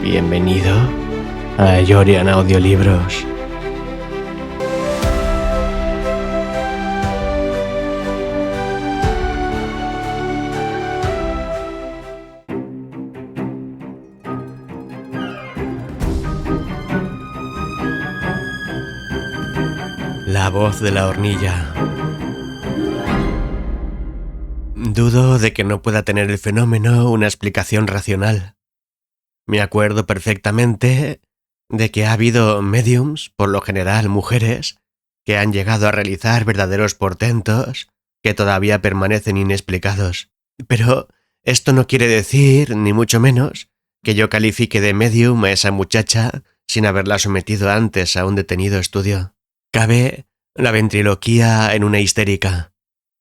Bienvenido a Yorian Audiolibros. La voz de la hornilla. Dudo de que no pueda tener el fenómeno una explicación racional. Me acuerdo perfectamente de que ha habido mediums, por lo general mujeres, que han llegado a realizar verdaderos portentos que todavía permanecen inexplicados. Pero esto no quiere decir, ni mucho menos, que yo califique de medium a esa muchacha sin haberla sometido antes a un detenido estudio. Cabe la ventriloquía en una histérica.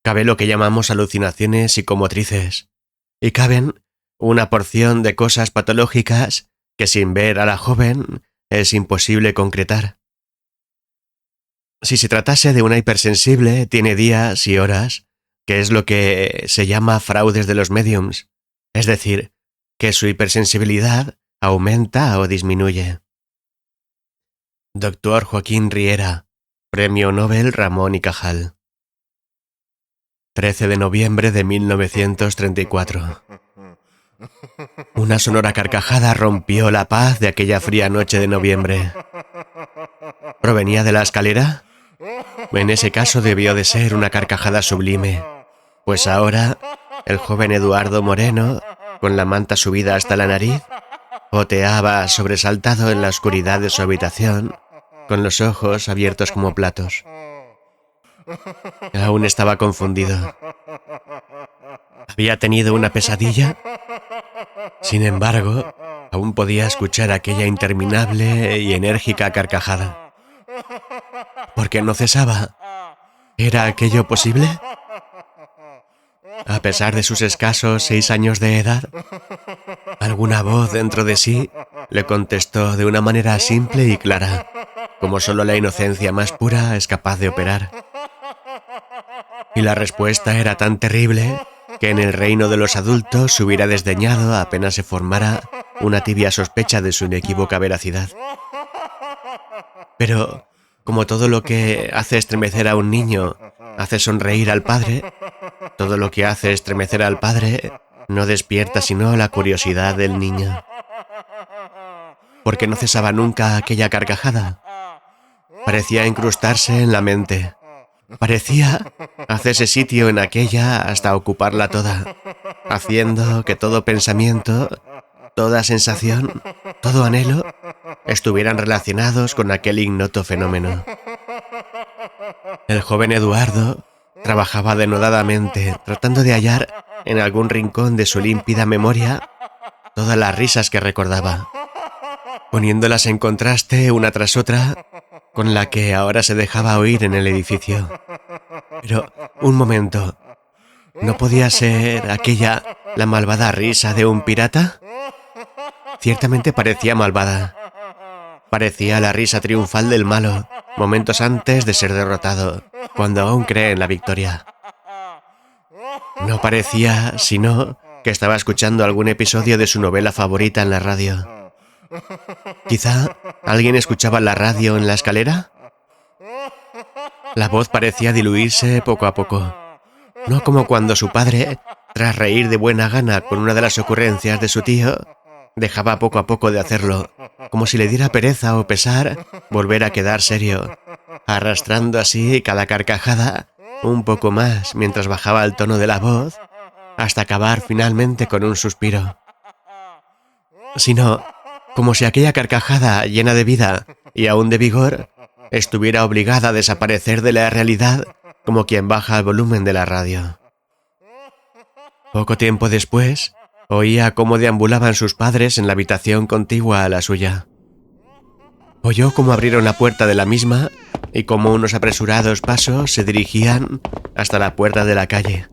Cabe lo que llamamos alucinaciones psicomotrices. Y caben una porción de cosas patológicas que sin ver a la joven es imposible concretar. Si se tratase de una hipersensible, tiene días y horas, que es lo que se llama fraudes de los mediums, es decir, que su hipersensibilidad aumenta o disminuye. Dr. Joaquín Riera, Premio Nobel Ramón y Cajal. 13 de noviembre de 1934. Una sonora carcajada rompió la paz de aquella fría noche de noviembre. ¿Provenía de la escalera? En ese caso debió de ser una carcajada sublime, pues ahora el joven Eduardo Moreno, con la manta subida hasta la nariz, oteaba sobresaltado en la oscuridad de su habitación, con los ojos abiertos como platos. Aún estaba confundido. ¿Había tenido una pesadilla? Sin embargo, aún podía escuchar aquella interminable y enérgica carcajada. ¿Por qué no cesaba? ¿Era aquello posible? A pesar de sus escasos 6 años de edad, alguna voz dentro de sí le contestó de una manera simple y clara, como solo la inocencia más pura es capaz de operar. Y la respuesta era tan terrible que en el reino de los adultos se hubiera desdeñado apenas se formara una tibia sospecha de su inequívoca veracidad. Pero, como todo lo que hace estremecer a un niño hace sonreír al padre, todo lo que hace estremecer al padre no despierta sino la curiosidad del niño. Porque no cesaba nunca aquella carcajada. Parecía incrustarse en la mente. Parecía hacerse sitio en aquella hasta ocuparla toda, haciendo que todo pensamiento, toda sensación, todo anhelo estuvieran relacionados con aquel ignoto fenómeno. El joven Eduardo trabajaba denodadamente, tratando de hallar en algún rincón de su límpida memoria todas las risas que recordaba, poniéndolas en contraste una tras otra con la que ahora se dejaba oír en el edificio. Pero, un momento, ¿no podía ser aquella la malvada risa de un pirata? Ciertamente parecía malvada. Parecía la risa triunfal del malo, momentos antes de ser derrotado, cuando aún cree en la victoria. No parecía, sino, que estaba escuchando algún episodio de su novela favorita en la radio. ¿Quizá alguien escuchaba la radio en la escalera? La voz parecía diluirse poco a poco. No como cuando su padre, tras reír de buena gana con una de las ocurrencias de su tío, dejaba poco a poco de hacerlo, como si le diera pereza o pesar volver a quedar serio, arrastrando así cada carcajada un poco más mientras bajaba el tono de la voz, hasta acabar finalmente con un suspiro. Sino, como si aquella carcajada llena de vida y aún de vigor estuviera obligada a desaparecer de la realidad como quien baja el volumen de la radio. Poco tiempo después, oía cómo deambulaban sus padres en la habitación contigua a la suya. Oyó cómo abrieron la puerta de la misma y cómo unos apresurados pasos se dirigían hasta la puerta de la calle.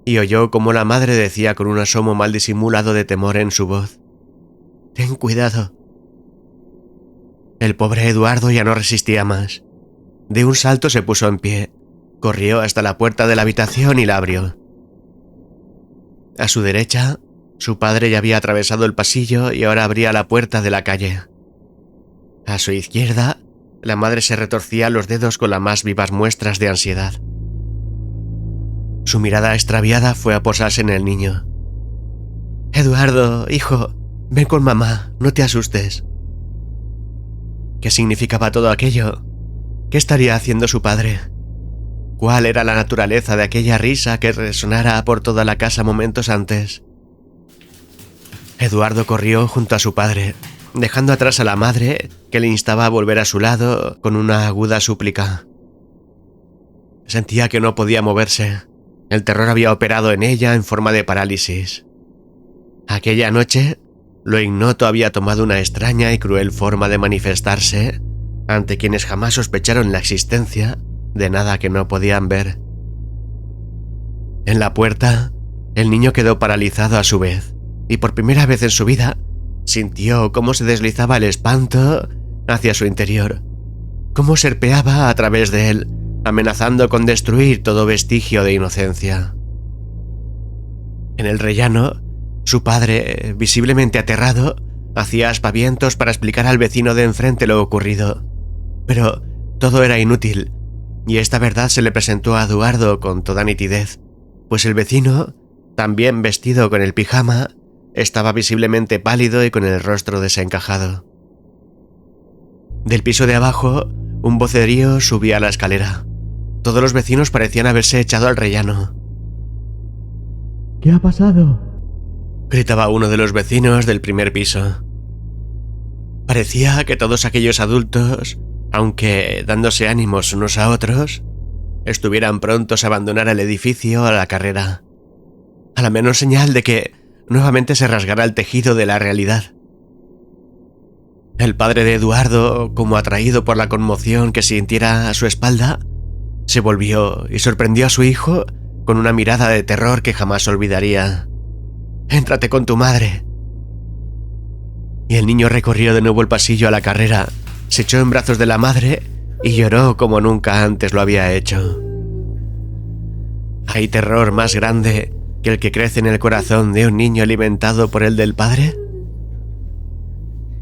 Y oyó cómo la madre decía con un asomo mal disimulado de temor en su voz: «Ten cuidado». El pobre Eduardo ya no resistía más. De un salto se puso en pie, corrió hasta la puerta de la habitación y la abrió. A su derecha, Su padre ya había atravesado el pasillo y ahora abría la puerta de la calle. A su izquierda, la madre se retorcía los dedos con las más vivas muestras de ansiedad. Su mirada extraviada fue a posarse en el niño. «Eduardo, hijo, ven con mamá, no te asustes». ¿Qué significaba todo aquello? ¿Qué estaría haciendo su padre? ¿Cuál era la naturaleza de aquella risa que resonara por toda la casa momentos antes? Eduardo corrió junto a su padre, dejando atrás a la madre, que le instaba a volver a su lado con una aguda súplica. Sentía que no podía moverse. El terror había operado en ella en forma de parálisis. Aquella noche, lo ignoto había tomado una extraña y cruel forma de manifestarse ante quienes jamás sospecharon la existencia de nada que no podían ver. En la puerta, el niño quedó paralizado a su vez, y por primera vez en su vida sintió cómo se deslizaba el espanto hacia su interior, cómo serpeaba a través de él, amenazando con destruir todo vestigio de inocencia. En el rellano, su padre, visiblemente aterrado, hacía aspavientos para explicar al vecino de enfrente lo ocurrido. Pero todo era inútil, y esta verdad se le presentó a Eduardo con toda nitidez, pues el vecino, también vestido con el pijama, estaba visiblemente pálido y con el rostro desencajado. Del piso de abajo, un vocerío subía a la escalera. Todos los vecinos parecían haberse echado al rellano. ¿Qué ha pasado?, gritaba uno de los vecinos del primer piso. Parecía que todos aquellos adultos, aunque dándose ánimos unos a otros, estuvieran prontos a abandonar el edificio a la carrera, a la menor señal de que nuevamente se rasgara el tejido de la realidad. El padre de Eduardo, como atraído por la conmoción que sintiera a su espalda, se volvió y sorprendió a su hijo con una mirada de terror que jamás olvidaría. «Éntrate con tu madre». Y el niño recorrió de nuevo el pasillo a la carrera, se echó en brazos de la madre y lloró como nunca antes lo había hecho. ¿Hay terror más grande que el que crece en el corazón de un niño alimentado por el del padre?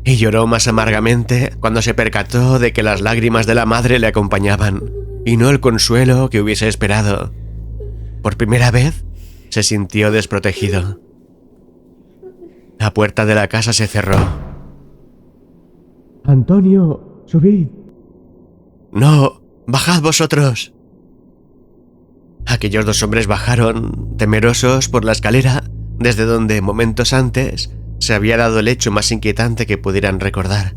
Y lloró más amargamente cuando se percató de que las lágrimas de la madre le acompañaban, y no el consuelo que hubiese esperado. Por primera vez, se sintió desprotegido. La puerta de la casa se cerró. «Antonio, subid». «No, bajad vosotros». Aquellos dos hombres bajaron, temerosos, por la escalera, desde donde momentos antes se había dado el hecho más inquietante que pudieran recordar.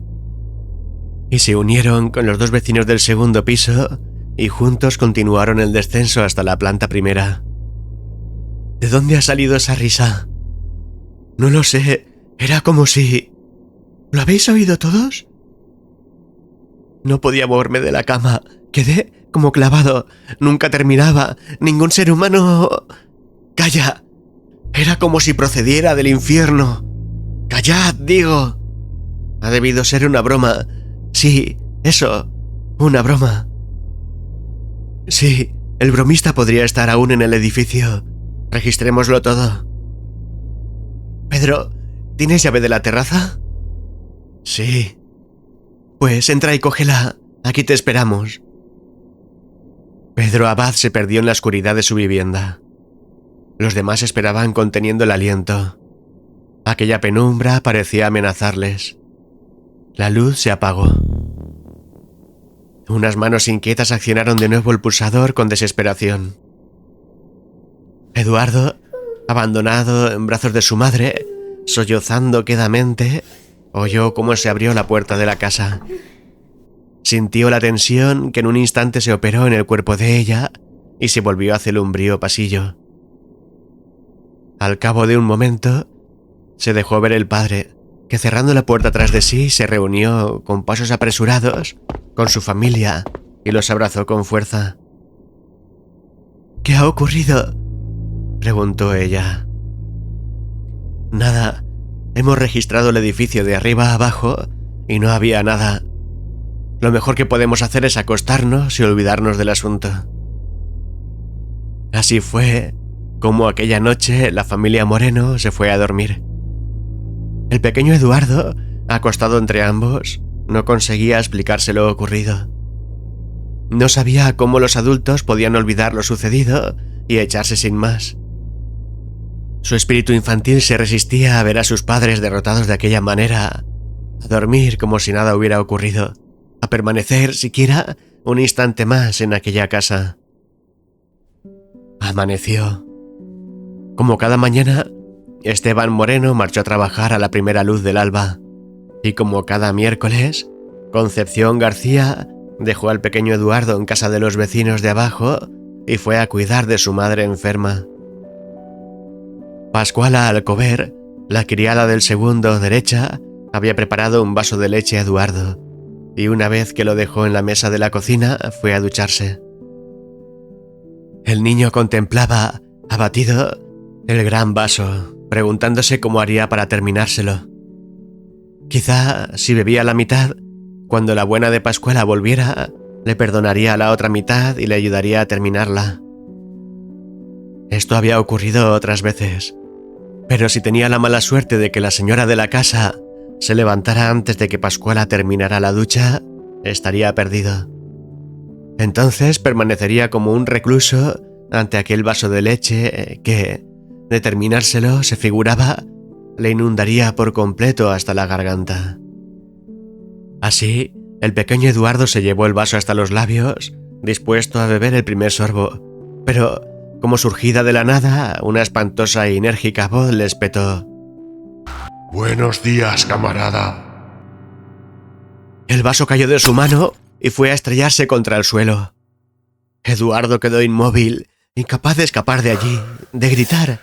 Y se unieron con los dos vecinos del segundo piso y juntos continuaron el descenso hasta la planta primera. ¿De dónde ha salido esa risa? No lo sé, era como si... ¿Lo habéis oído todos? No podía moverme de la cama, quedé como clavado, nunca terminaba, ningún ser humano... ¡Calla! Era como si procediera del infierno. ¡Callad, digo! Ha debido ser una broma. Sí, eso, una broma. Sí, el bromista podría estar aún en el edificio. Registrémoslo todo. Pedro, ¿tienes llave de la terraza? Sí. Pues entra y cógela. Aquí te esperamos. Pedro Abad se perdió en la oscuridad de su vivienda. Los demás esperaban conteniendo el aliento. Aquella penumbra parecía amenazarles. La luz se apagó. Unas manos inquietas accionaron de nuevo el pulsador con desesperación. Eduardo, abandonado en brazos de su madre, sollozando quedamente, oyó cómo se abrió la puerta de la casa. Sintió la tensión que en un instante se operó en el cuerpo de ella y se volvió hacia el umbrío pasillo. Al cabo de un momento, se dejó ver el padre, que cerrando la puerta tras de sí se reunió con pasos apresurados con su familia y los abrazó con fuerza. «¿Qué ha ocurrido?», preguntó ella. «Nada, hemos registrado el edificio de arriba a abajo y no había nada. Lo mejor que podemos hacer es acostarnos y olvidarnos del asunto». Así fue como aquella noche la familia Moreno se fue a dormir. El pequeño Eduardo, acostado entre ambos, no conseguía explicarse lo ocurrido. No sabía cómo los adultos podían olvidar lo sucedido y echarse sin más. Su espíritu infantil se resistía a ver a sus padres derrotados de aquella manera, a dormir como si nada hubiera ocurrido, a permanecer siquiera un instante más en aquella casa. Amaneció. Como cada mañana, Esteban Moreno marchó a trabajar a la primera luz del alba, y como cada miércoles, Concepción García dejó al pequeño Eduardo en casa de los vecinos de abajo y fue a cuidar de su madre enferma. Pascuala Alcover, la criada del segundo derecha, había preparado un vaso de leche a Eduardo, y una vez que lo dejó en la mesa de la cocina, fue a ducharse. El niño contemplaba, abatido, el gran vaso, preguntándose cómo haría para terminárselo. Quizá, si bebía la mitad, cuando la buena de Pascuala volviera, le perdonaría la otra mitad y le ayudaría a terminarla. Esto había ocurrido otras veces, pero si tenía la mala suerte de que la señora de la casa se levantara antes de que Pascuala terminara la ducha, estaría perdido. Entonces permanecería como un recluso ante aquel vaso de leche que, de terminárselo, se figuraba, le inundaría por completo hasta la garganta. Así, el pequeño Eduardo se llevó el vaso hasta los labios, dispuesto a beber el primer sorbo, pero, como surgida de la nada, una espantosa e enérgica voz le espetó: «Buenos días, camarada». El vaso cayó de su mano y fue a estrellarse contra el suelo. Eduardo quedó inmóvil, incapaz de escapar de allí, de gritar,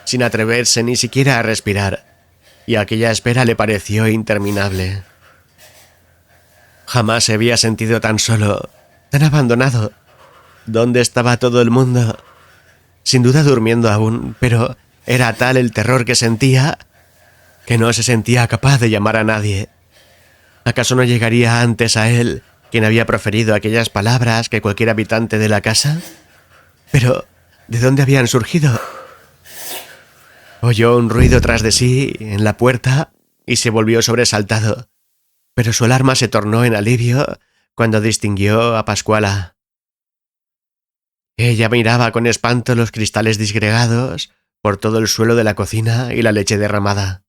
sin atreverse ni siquiera a respirar, y aquella espera le pareció interminable. Jamás se había sentido tan solo, tan abandonado. ¿Dónde estaba todo el mundo? Sin duda durmiendo aún, pero era tal el terror que sentía que no se sentía capaz de llamar a nadie. ¿Acaso no llegaría antes a él quien había proferido aquellas palabras que cualquier habitante de la casa? Pero, ¿de dónde habían surgido? Oyó un ruido tras de sí, en la puerta, y se volvió sobresaltado, pero su alarma se tornó en alivio cuando distinguió a Pascuala. Ella miraba con espanto los cristales disgregados por todo el suelo de la cocina y la leche derramada.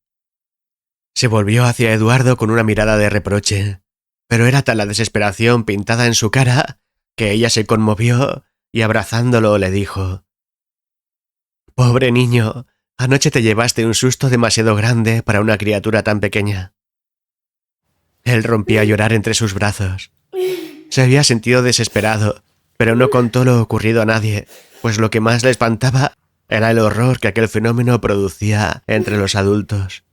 Se volvió hacia Eduardo con una mirada de reproche, pero era tal la desesperación pintada en su cara que ella se conmovió y abrazándolo le dijo: «Pobre niño, anoche te llevaste un susto demasiado grande para una criatura tan pequeña». Él rompía a llorar entre sus brazos. Se había sentido desesperado, pero no contó lo ocurrido a nadie, pues lo que más le espantaba era el horror que aquel fenómeno producía entre los adultos.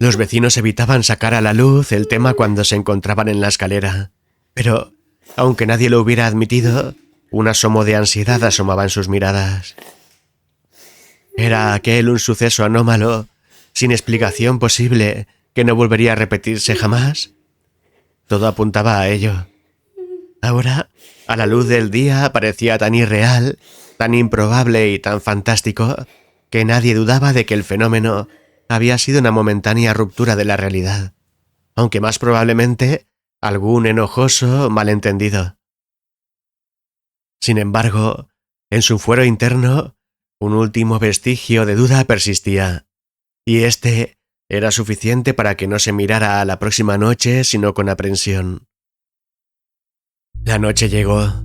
Los vecinos evitaban sacar a la luz el tema cuando se encontraban en la escalera, pero, aunque nadie lo hubiera admitido, un asomo de ansiedad asomaba en sus miradas. ¿Era aquel un suceso anómalo, sin explicación posible, que no volvería a repetirse jamás? Todo apuntaba a ello. Ahora, a la luz del día, parecía tan irreal, tan improbable y tan fantástico, que nadie dudaba de que el fenómeno había sido una momentánea ruptura de la realidad, aunque más probablemente algún enojoso malentendido. Sin embargo, en su fuero interno, un último vestigio de duda persistía, y este era suficiente para que no se mirara a la próxima noche sino con aprensión. La noche llegó.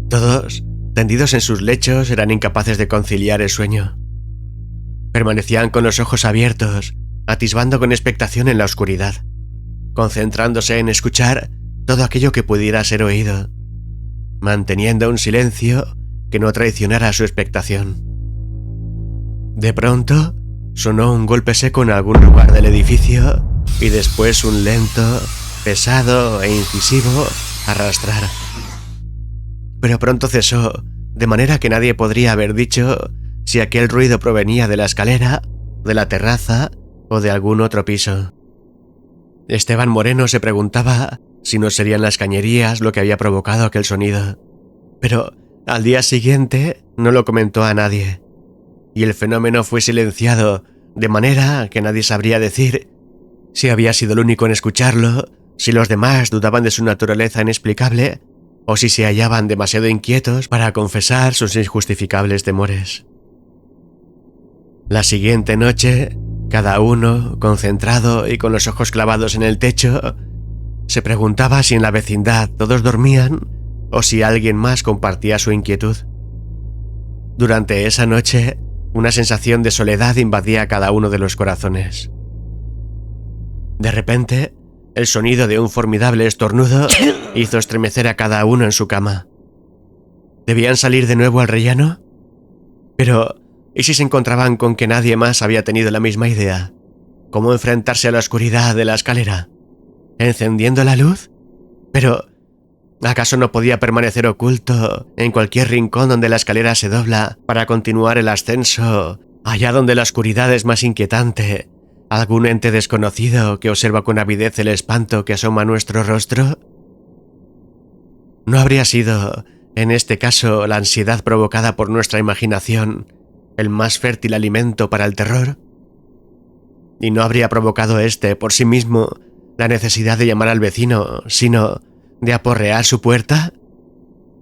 Todos, tendidos en sus lechos, eran incapaces de conciliar el sueño. Permanecían con los ojos abiertos, atisbando con expectación en la oscuridad, concentrándose en escuchar todo aquello que pudiera ser oído, manteniendo un silencio que no traicionara su expectación. De pronto, sonó un golpe seco en algún lugar del edificio y después un lento, pesado e incisivo arrastrar. Pero pronto cesó, de manera que nadie podría haber dicho si aquel ruido provenía de la escalera, de la terraza o de algún otro piso. Esteban Moreno se preguntaba si no serían las cañerías lo que había provocado aquel sonido, pero Al día siguiente no lo comentó a nadie, y el fenómeno fue silenciado, de manera que nadie sabría decir si había sido el único en escucharlo, si los demás dudaban de su naturaleza inexplicable, o si se hallaban demasiado inquietos para confesar sus injustificables temores. La siguiente noche, cada uno, concentrado y con los ojos clavados en el techo, se preguntaba si en la vecindad todos dormían o si alguien más compartía su inquietud. Durante esa noche, una sensación de soledad invadía a cada uno de los corazones. De repente, el sonido de un formidable estornudo hizo estremecer a cada uno en su cama. ¿Debían salir de nuevo al rellano? Pero, ¿y si se encontraban con que nadie más había tenido la misma idea? ¿Cómo enfrentarse a la oscuridad de la escalera? ¿Encendiendo la luz? Pero, ¿acaso no podía permanecer oculto en cualquier rincón donde la escalera se dobla para continuar el ascenso, allá donde la oscuridad es más inquietante? ¿Algún ente desconocido que observa con avidez el espanto que asoma a nuestro rostro? ¿No habría sido, en este caso, la ansiedad provocada por nuestra imaginación el más fértil alimento para el terror? ¿Y no habría provocado este, por sí mismo, la necesidad de llamar al vecino, sino de aporrear su puerta?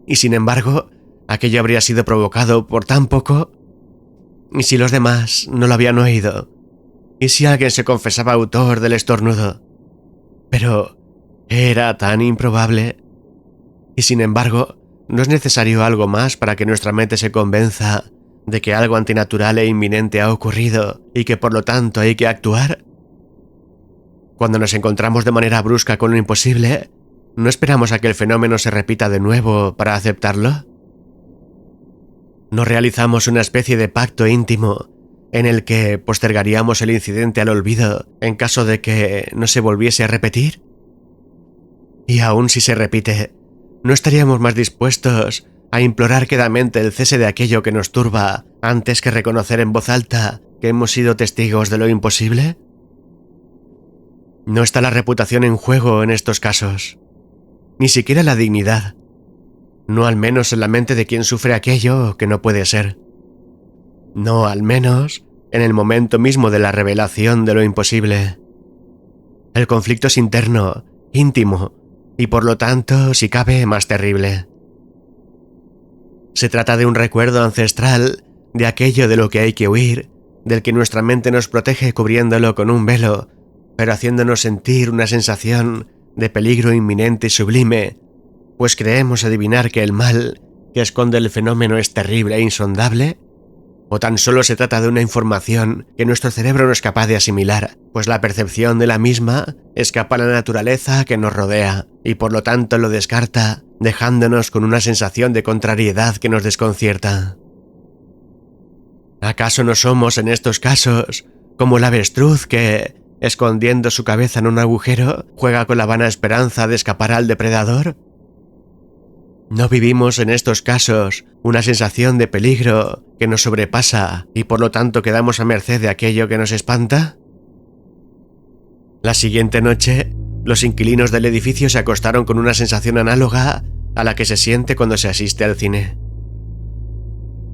Y sin embargo, aquello habría sido provocado por tan poco. ¿Y si los demás no lo habían oído? ¿Y si alguien se confesaba autor del estornudo? Pero era tan improbable. Y sin embargo, ¿no es necesario algo más para que nuestra mente se convenza de que algo antinatural e inminente ha ocurrido y que por lo tanto hay que actuar? Cuando nos encontramos de manera brusca con lo imposible, ¿no esperamos a que el fenómeno se repita de nuevo para aceptarlo? ¿No realizamos una especie de pacto íntimo en el que postergaríamos el incidente al olvido en caso de que no se volviese a repetir? Y aun si se repite, ¿no estaríamos más dispuestos a implorar quedamente el cese de aquello que nos turba antes que reconocer en voz alta que hemos sido testigos de lo imposible? No está la reputación en juego en estos casos, ni siquiera la dignidad, no al menos en la mente de quien sufre aquello que no puede ser. No al menos en el momento mismo de la revelación de lo imposible. El conflicto es interno, íntimo, y por lo tanto, si cabe, más terrible. Se trata de un recuerdo ancestral de aquello de lo que hay que huir, del que nuestra mente nos protege cubriéndolo con un velo, pero haciéndonos sentir una sensación de peligro inminente y sublime, pues creemos adivinar que el mal que esconde el fenómeno es terrible e insondable. ¿O tan solo se trata de una información que nuestro cerebro no es capaz de asimilar, pues la percepción de la misma escapa a la naturaleza que nos rodea y por lo tanto lo descarta, dejándonos con una sensación de contrariedad que nos desconcierta? ¿Acaso no somos en estos casos como el avestruz que, escondiendo su cabeza en un agujero, juega con la vana esperanza de escapar al depredador? ¿No vivimos en estos casos una sensación de peligro que nos sobrepasa y por lo tanto quedamos a merced de aquello que nos espanta? La siguiente noche, los inquilinos del edificio se acostaron con una sensación análoga a la que se siente cuando se asiste al cine.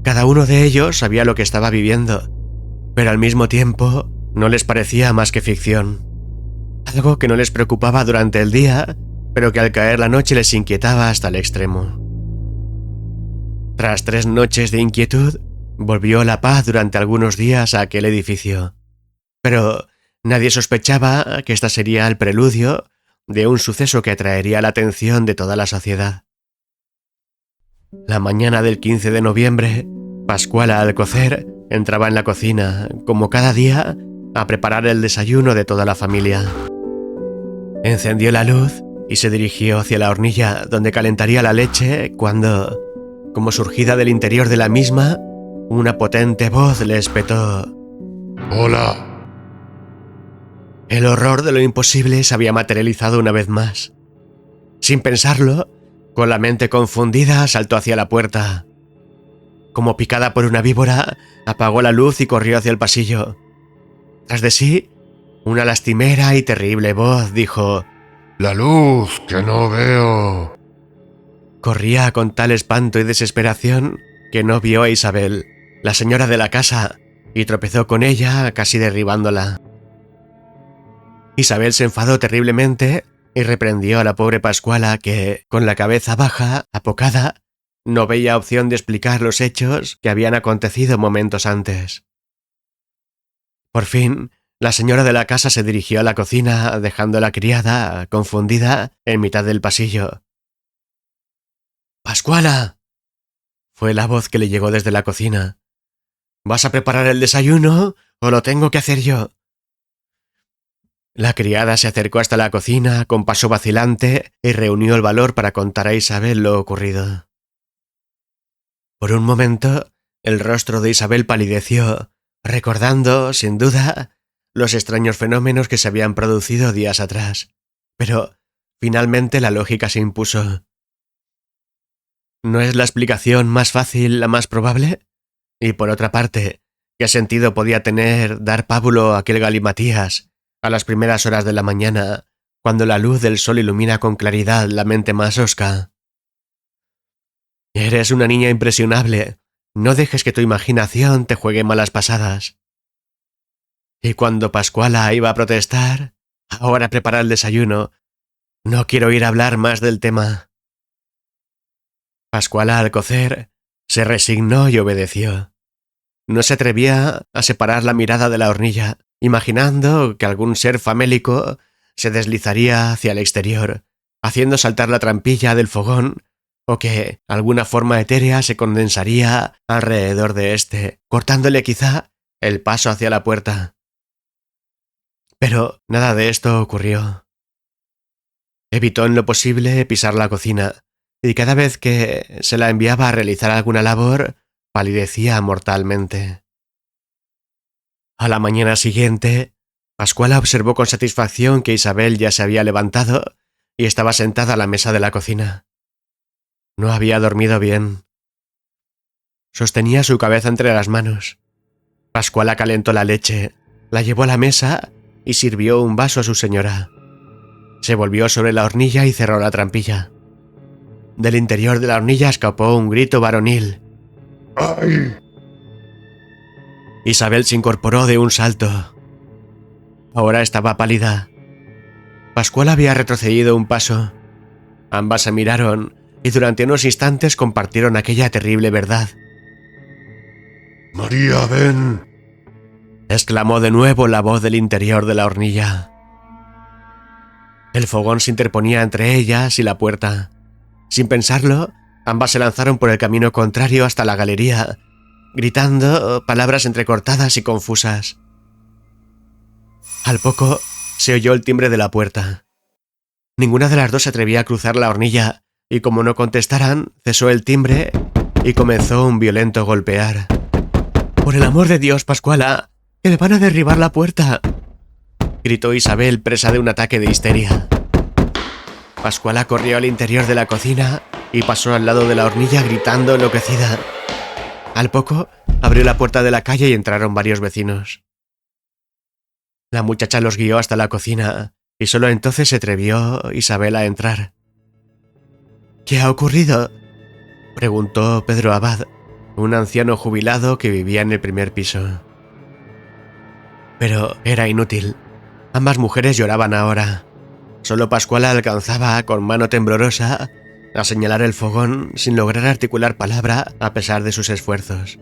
Cada uno de ellos sabía lo que estaba viviendo, pero al mismo tiempo no les parecía más que ficción. Algo que no les preocupaba durante el día, pero que al caer la noche les inquietaba hasta el extremo. Tras 3 noches de inquietud, volvió la paz durante algunos días a aquel edificio. Pero nadie sospechaba que esta sería el preludio de un suceso que atraería la atención de toda la sociedad. La mañana del 15 de noviembre, Pascuala Alcocer entraba en la cocina, como cada día, a preparar el desayuno de toda la familia. Encendió la luz y se dirigió hacia la hornilla donde calentaría la leche cuando, como surgida del interior de la misma, una potente voz le espetó: ¡Hola! El horror de lo imposible se había materializado una vez más. Sin pensarlo, con la mente confundida, saltó hacia la puerta. Como picada por una víbora, apagó la luz y corrió hacia el pasillo. Tras de sí, una lastimera y terrible voz dijo: ¡La luz, que no veo! Corría con tal espanto y desesperación que no vio a Isabel, la señora de la casa, y tropezó con ella, casi derribándola. Isabel se enfadó terriblemente y reprendió a la pobre Pascuala que, con la cabeza baja, apocada, no veía opción de explicar los hechos que habían acontecido momentos antes. Por fin, la señora de la casa se dirigió a la cocina, dejando a la criada, confundida, en mitad del pasillo. «¡Pascuala!», fue la voz que le llegó desde la cocina. «¿Vas a preparar el desayuno o lo tengo que hacer yo?». La criada se acercó hasta la cocina con paso vacilante y reunió el valor para contar a Isabel lo ocurrido. Por un momento, el rostro de Isabel palideció, recordando, sin duda, los extraños fenómenos que se habían producido días atrás. Pero, finalmente, la lógica se impuso. ¿No es la explicación más fácil la más probable? Y por otra parte, ¿qué sentido podía tener dar pábulo a aquel galimatías a las primeras horas de la mañana, cuando la luz del sol ilumina con claridad la mente más hosca? Eres una niña impresionable. No dejes que tu imaginación te juegue malas pasadas. Y cuando Pascuala iba a protestar, ahora prepara el desayuno. No quiero oír hablar más del tema. Pascuala, al cocer, se resignó y obedeció. No se atrevía a separar la mirada de la hornilla, imaginando que algún ser famélico se deslizaría hacia el exterior, haciendo saltar la trampilla del fogón, o que alguna forma etérea se condensaría alrededor de éste, cortándole quizá el paso hacia la puerta. Pero nada de esto ocurrió. Evitó en lo posible pisar la cocina, y cada vez que se la enviaba a realizar alguna labor, palidecía mortalmente. A la mañana siguiente, Pascuala observó con satisfacción que Isabel ya se había levantado y estaba sentada a la mesa de la cocina. No había dormido bien. Sostenía su cabeza entre las manos. Pascuala calentó la leche, la llevó a la mesa y sirvió un vaso a su señora. Se volvió sobre la hornilla y cerró la trampilla. Del interior de la hornilla escapó un grito varonil. ¡Ay! Isabel se incorporó de un salto. Ahora estaba pálida. Pascuala había retrocedido un paso. Ambas se miraron y durante unos instantes compartieron aquella terrible verdad. ¡María, ven! Exclamó de nuevo la voz del interior de la hornilla. El fogón se interponía entre ellas y la puerta. Sin pensarlo, ambas se lanzaron por el camino contrario hasta la galería, gritando palabras entrecortadas y confusas. Al poco, se oyó el timbre de la puerta. Ninguna de las dos se atrevía a cruzar la hornilla, y como no contestaran, cesó el timbre y comenzó un violento golpear. «¡Por el amor de Dios, Pascuala! ¡Que le van a derribar la puerta!», gritó Isabel, presa de un ataque de histeria. Pascuala corrió al interior de la cocina y pasó al lado de la hornilla gritando enloquecida. Al poco, abrió la puerta de la calle y entraron varios vecinos. La muchacha los guió hasta la cocina y solo entonces se atrevió Isabel a entrar. «¿Qué ha ocurrido?», preguntó Pedro Abad, un anciano jubilado que vivía en el primer piso. Pero era inútil. Ambas mujeres lloraban ahora. Solo Pascuala alcanzaba, con mano temblorosa, a señalar el fogón sin lograr articular palabra a pesar de sus esfuerzos.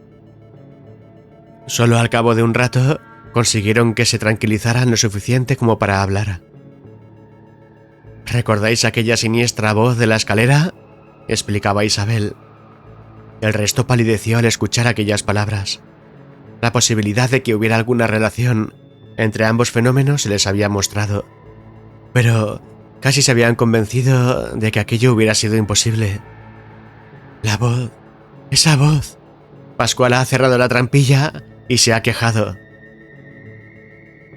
Solo al cabo de un rato consiguieron que se tranquilizaran lo suficiente como para hablar. «¿Recordáis aquella siniestra voz de la escalera?», explicaba Isabel. El resto palideció al escuchar aquellas palabras. La posibilidad de que hubiera alguna relación entre ambos fenómenos se les había mostrado, pero casi se habían convencido de que aquello hubiera sido imposible. La voz, esa voz. Pascuala ha cerrado la trampilla y se ha quejado.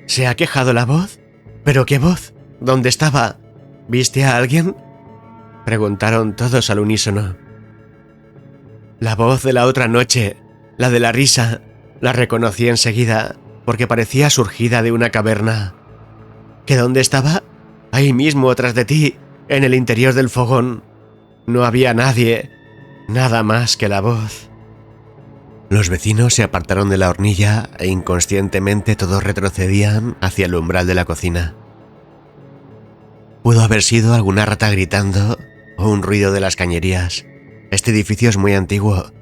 ¿Se ha quejado la voz? ¿Pero qué voz? ¿Dónde estaba? ¿Viste a alguien?, preguntaron todos al unísono. La voz de la otra noche, la de la risa, la reconocí enseguida, porque parecía surgida de una caverna. ¿Que dónde estaba? Ahí mismo, tras de ti, en el interior del fogón. No había nadie, nada más que la voz. Los vecinos se apartaron de la hornilla e inconscientemente todos retrocedían hacia el umbral de la cocina. Pudo haber sido alguna rata gritando o un ruido de las cañerías. Este edificio es muy antiguo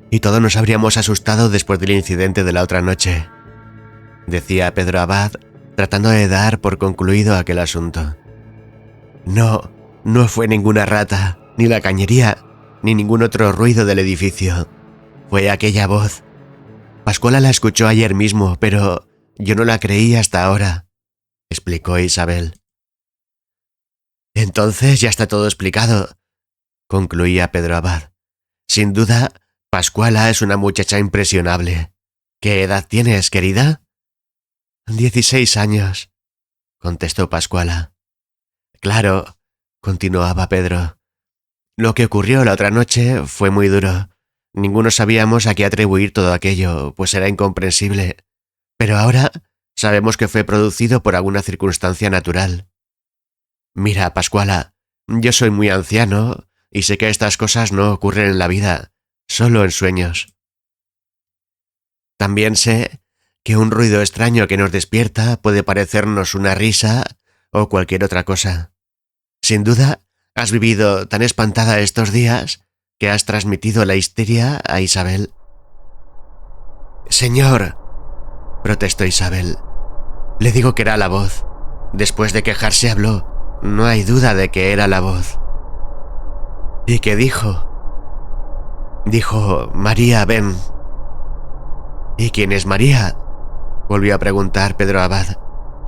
y todos nos habríamos asustado después del incidente de la otra noche, decía Pedro Abad, tratando de dar por concluido aquel asunto. No, no fue ninguna rata, ni la cañería, ni ningún otro ruido del edificio. Fue aquella voz. Pascuala la escuchó ayer mismo, pero yo no la creí hasta ahora, explicó Isabel. Entonces ya está todo explicado, concluía Pedro Abad. Sin duda, Pascuala es una muchacha impresionable. ¿Qué edad tienes, querida? 16 años, contestó Pascuala. Claro, continuaba Pedro. Lo que ocurrió la otra noche fue muy duro. Ninguno sabíamos a qué atribuir todo aquello, pues era incomprensible. Pero ahora sabemos que fue producido por alguna circunstancia natural. Mira, Pascuala, yo soy muy anciano y sé que estas cosas no ocurren en la vida, solo en sueños. También sé que un ruido extraño que nos despierta puede parecernos una risa o cualquier otra cosa. Sin duda, has vivido tan espantada estos días que has transmitido la histeria a Isabel. Señor, protestó Isabel, le digo que era la voz. Después de quejarse habló. No hay duda de que era la voz. ¿Y qué dijo? Dijo, María, ven. ¿Y quién es María? Volvió a preguntar Pedro Abad.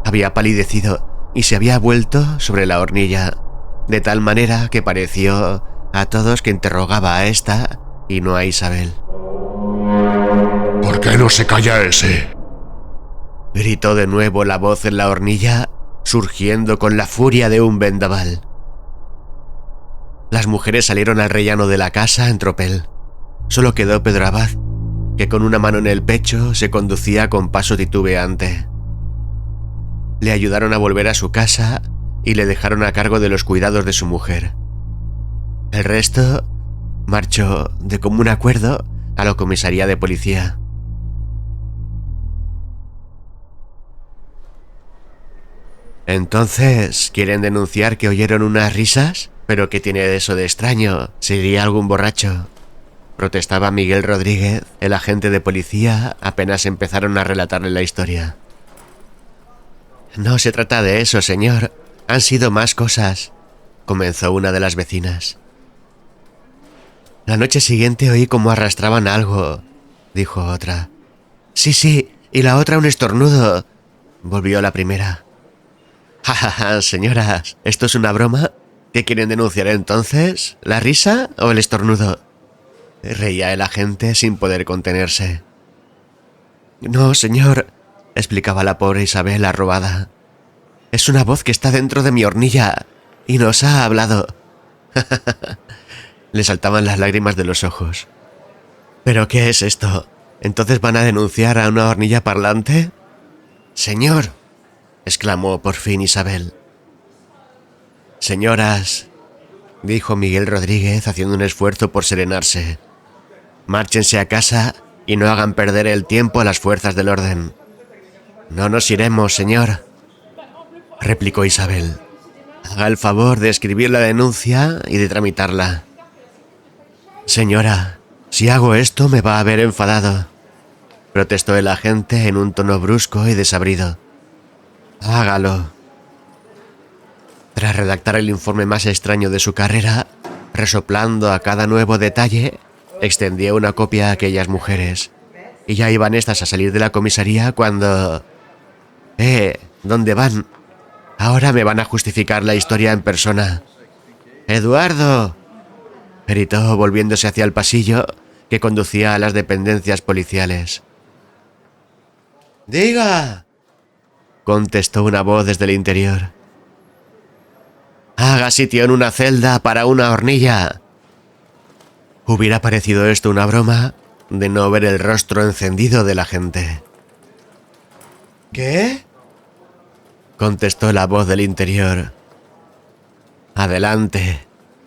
Había palidecido y se había vuelto sobre la hornilla, de tal manera que pareció a todos que interrogaba a esta y no a Isabel. ¿Por qué no se calla ese? Gritó de nuevo la voz en la hornilla, surgiendo con la furia de un vendaval. Las mujeres salieron al rellano de la casa en tropel. Solo quedó Pedro Abad, que con una mano en el pecho se conducía con paso titubeante. Le ayudaron a volver a su casa y le dejaron a cargo de los cuidados de su mujer. El resto marchó de común acuerdo a la comisaría de policía. Entonces, ¿quieren denunciar que oyeron unas risas? ¿Pero qué tiene eso de extraño? ¿Sería algún borracho? Protestaba Miguel Rodríguez, el agente de policía, apenas empezaron a relatarle la historia. No se trata de eso, señor. Han sido más cosas, comenzó una de las vecinas. La noche siguiente oí como arrastraban algo, dijo otra. Sí, y la otra un estornudo, volvió la primera. Ja, ja, ja, señoras, ¿esto es una broma? ¿Qué quieren denunciar entonces? ¿La risa o el estornudo? Reía el agente sin poder contenerse. No, señor, explicaba la pobre Isabel arrobada. Es una voz que está dentro de mi hornilla y nos ha hablado. Le saltaban las lágrimas de los ojos. ¿Pero qué es esto? ¿Entonces van a denunciar a una hornilla parlante? Señor, exclamó por fin Isabel. Señoras, dijo Miguel Rodríguez haciendo un esfuerzo por serenarse, márchense a casa y no hagan perder el tiempo a las fuerzas del orden. No nos iremos, señor, replicó Isabel. Haga el favor de escribir la denuncia y de tramitarla. Señora, si hago esto me va a ver enfadado, protestó el agente en un tono brusco y desabrido. Hágalo. Tras redactar el informe más extraño de su carrera, resoplando a cada nuevo detalle, extendió una copia a aquellas mujeres. Y ya iban estas a salir de la comisaría cuando... ¿Dónde van? Ahora me van a justificar la historia en persona. ¡Eduardo!, gritó volviéndose hacia el pasillo que conducía a las dependencias policiales. ¡Diga!, contestó una voz desde el interior. Haga sitio en una celda para una hornilla. Hubiera parecido esto una broma de no ver el rostro encendido de la gente. ¿Qué?, contestó la voz del interior. Adelante,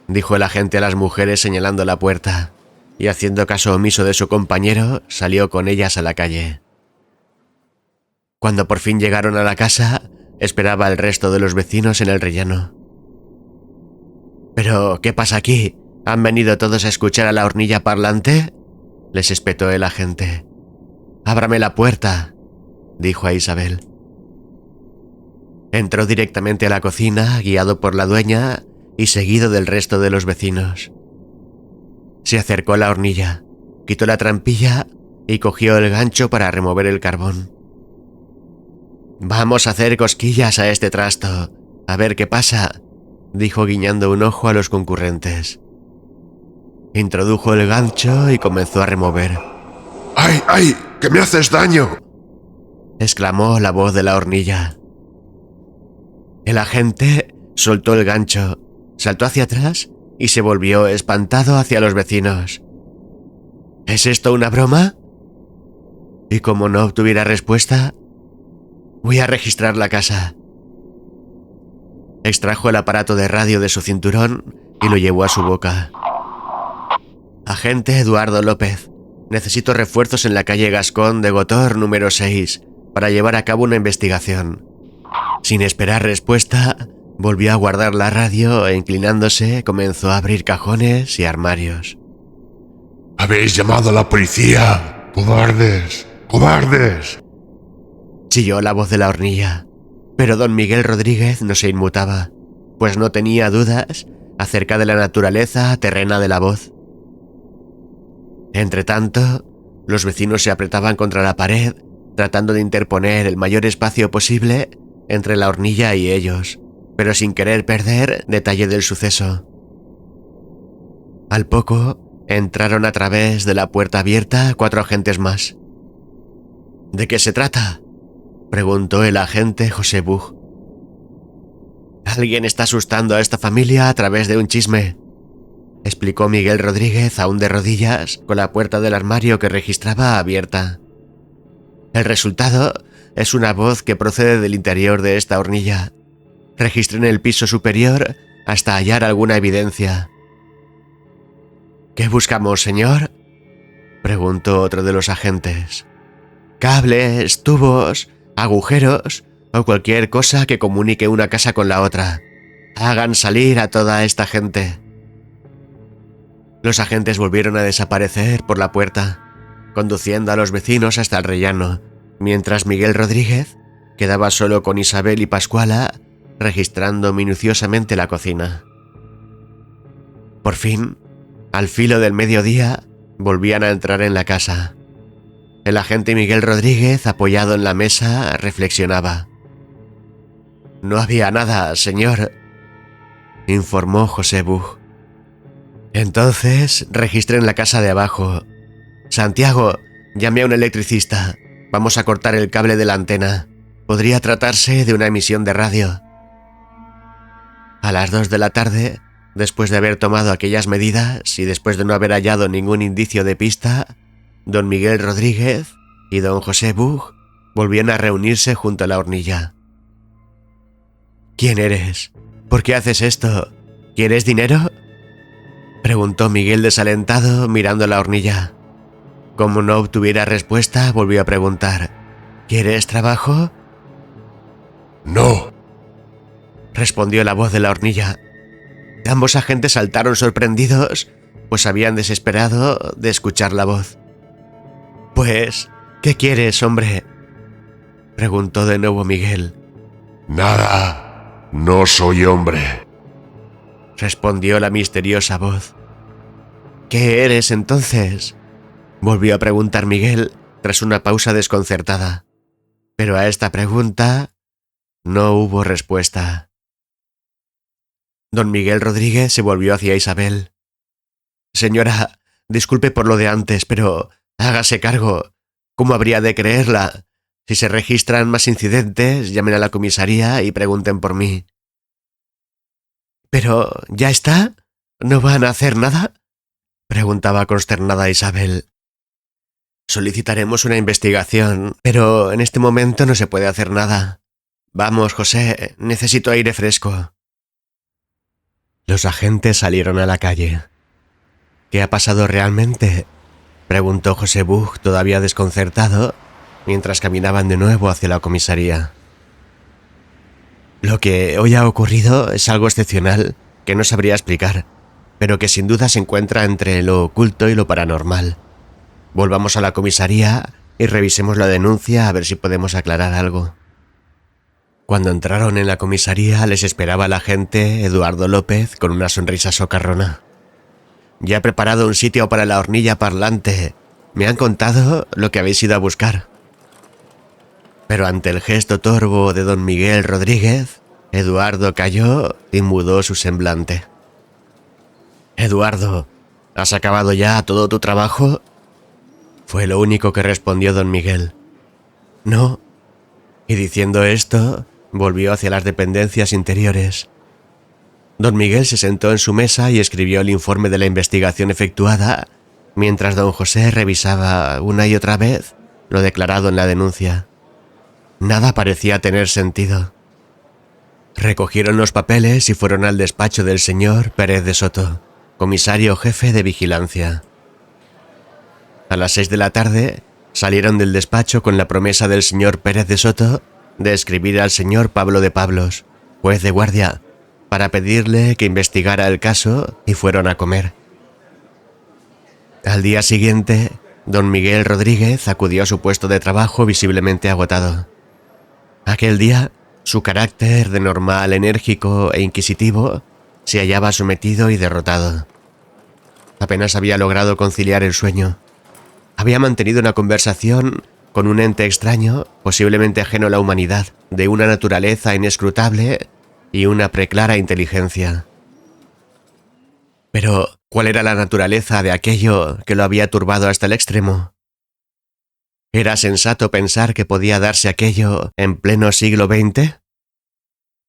dijo el agente a las mujeres señalando la puerta, y haciendo caso omiso de su compañero, salió con ellas a la calle. Cuando por fin llegaron a la casa, esperaba el resto de los vecinos en el rellano. ¿Pero qué pasa aquí? ¿Han venido todos a escuchar a la hornilla parlante?, les espetó el agente. «Ábrame la puerta», dijo a Isabel. Entró directamente a la cocina, guiado por la dueña y seguido del resto de los vecinos. Se acercó a la hornilla, quitó la trampilla y cogió el gancho para remover el carbón. «Vamos a hacer cosquillas a este trasto, a ver qué pasa», dijo guiñando un ojo a los concurrentes. Introdujo el gancho y comenzó a remover. ¡Ay, ay! ¡Que me haces daño!, exclamó la voz de la hornilla. El agente soltó el gancho, saltó hacia atrás y se volvió espantado hacia los vecinos. ¿Es esto una broma? Y como no obtuviera respuesta, voy a registrar la casa. Extrajo el aparato de radio de su cinturón y lo llevó a su boca. Agente Eduardo López, necesito refuerzos en la calle Gascón de Gotor número 6 para llevar a cabo una investigación. Sin esperar respuesta, volvió a guardar la radio e inclinándose comenzó a abrir cajones y armarios. ¡Habéis llamado a la policía! ¡Cobardes! ¡Cobardes! Chilló la voz de la hornilla, pero don Miguel Rodríguez no se inmutaba, pues no tenía dudas acerca de la naturaleza terrena de la voz. Entretanto, los vecinos se apretaban contra la pared, tratando de interponer el mayor espacio posible entre la hornilla y ellos, pero sin querer perder detalle del suceso. Al poco, entraron a través de la puerta abierta 4 agentes más. ¿De qué se trata?, preguntó el agente José Buch. Alguien está asustando a esta familia a través de un chisme, explicó Miguel Rodríguez aún de rodillas con la puerta del armario que registraba abierta. El resultado es una voz que procede del interior de esta hornilla. Registré en el piso superior hasta hallar alguna evidencia. ¿Qué buscamos, señor?, preguntó otro de los agentes. Cables, tubos, agujeros o cualquier cosa que comunique una casa con la otra. Hagan salir a toda esta gente. Los agentes volvieron a desaparecer por la puerta, conduciendo a los vecinos hasta el rellano, mientras Miguel Rodríguez quedaba solo con Isabel y Pascuala, registrando minuciosamente la cocina. Por fin, al filo del mediodía, volvían a entrar en la casa. El agente Miguel Rodríguez, apoyado en la mesa, reflexionaba. «No había nada, señor», informó José Buch. Entonces registré en la casa de abajo. Santiago, llame a un electricista. Vamos a cortar el cable de la antena. Podría tratarse de una emisión de radio. A las 2 de la tarde, después de haber tomado aquellas medidas y después de no haber hallado ningún indicio de pista, don Miguel Rodríguez y don José Buch volvían a reunirse junto a la hornilla. ¿Quién eres? ¿Por qué haces esto? ¿Quieres dinero?, preguntó Miguel desalentado mirando la hornilla. Como no obtuviera respuesta, volvió a preguntar. ¿Quieres trabajo? No, respondió la voz de la hornilla. Ambos agentes saltaron sorprendidos, pues habían desesperado de escuchar la voz. Pues, ¿qué quieres, hombre?, preguntó de nuevo Miguel. nada, no soy hombre, respondió la misteriosa voz. ¿Qué eres entonces?, volvió a preguntar Miguel tras una pausa desconcertada. Pero a esta pregunta no hubo respuesta. Don Miguel Rodríguez se volvió hacia Isabel. Señora, disculpe por lo de antes, pero hágase cargo. ¿Cómo habría de creerla? Si se registran más incidentes, llamen a la comisaría y pregunten por mí. ¿Pero ya está? ¿No van a hacer nada?, preguntaba consternada Isabel. Solicitaremos una investigación, pero en este momento no se puede hacer nada. Vamos, José, necesito aire fresco. Los agentes salieron a la calle. ¿Qué ha pasado realmente?, preguntó José Bug, todavía desconcertado, mientras caminaban de nuevo hacia la comisaría. Lo que hoy ha ocurrido es algo excepcional que no sabría explicar, pero que sin duda se encuentra entre lo oculto y lo paranormal. Volvamos a la comisaría y revisemos la denuncia a ver si podemos aclarar algo. Cuando entraron en la comisaría les esperaba el agente Eduardo López con una sonrisa socarrona. «Ya he preparado un sitio para la hornilla parlante. Me han contado lo que habéis ido a buscar». Pero ante el gesto torvo de don Miguel Rodríguez, Eduardo calló y mudó su semblante. «Eduardo, ¿has acabado ya todo tu trabajo?», fue lo único que respondió don Miguel. «No». Y diciendo esto, volvió hacia las dependencias interiores. Don Miguel se sentó en su mesa y escribió el informe de la investigación efectuada, mientras don José revisaba una y otra vez lo declarado en la denuncia. Nada parecía tener sentido. Recogieron los papeles y fueron al despacho del señor Pérez de Soto, comisario jefe de vigilancia. A las 6 de la tarde salieron del despacho con la promesa del señor Pérez de Soto de escribir al señor Pablo de Pablos, juez de guardia, para pedirle que investigara el caso, y fueron a comer. Al día siguiente, don Miguel Rodríguez acudió a su puesto de trabajo visiblemente agotado. Aquel día, su carácter de normal, enérgico e inquisitivo se hallaba sometido y derrotado. Apenas había logrado conciliar el sueño. Había mantenido una conversación con un ente extraño, posiblemente ajeno a la humanidad, de una naturaleza inescrutable y una preclara inteligencia. Pero, ¿cuál era la naturaleza de aquello que lo había turbado hasta el extremo? ¿Era sensato pensar que podía darse aquello en pleno siglo XX?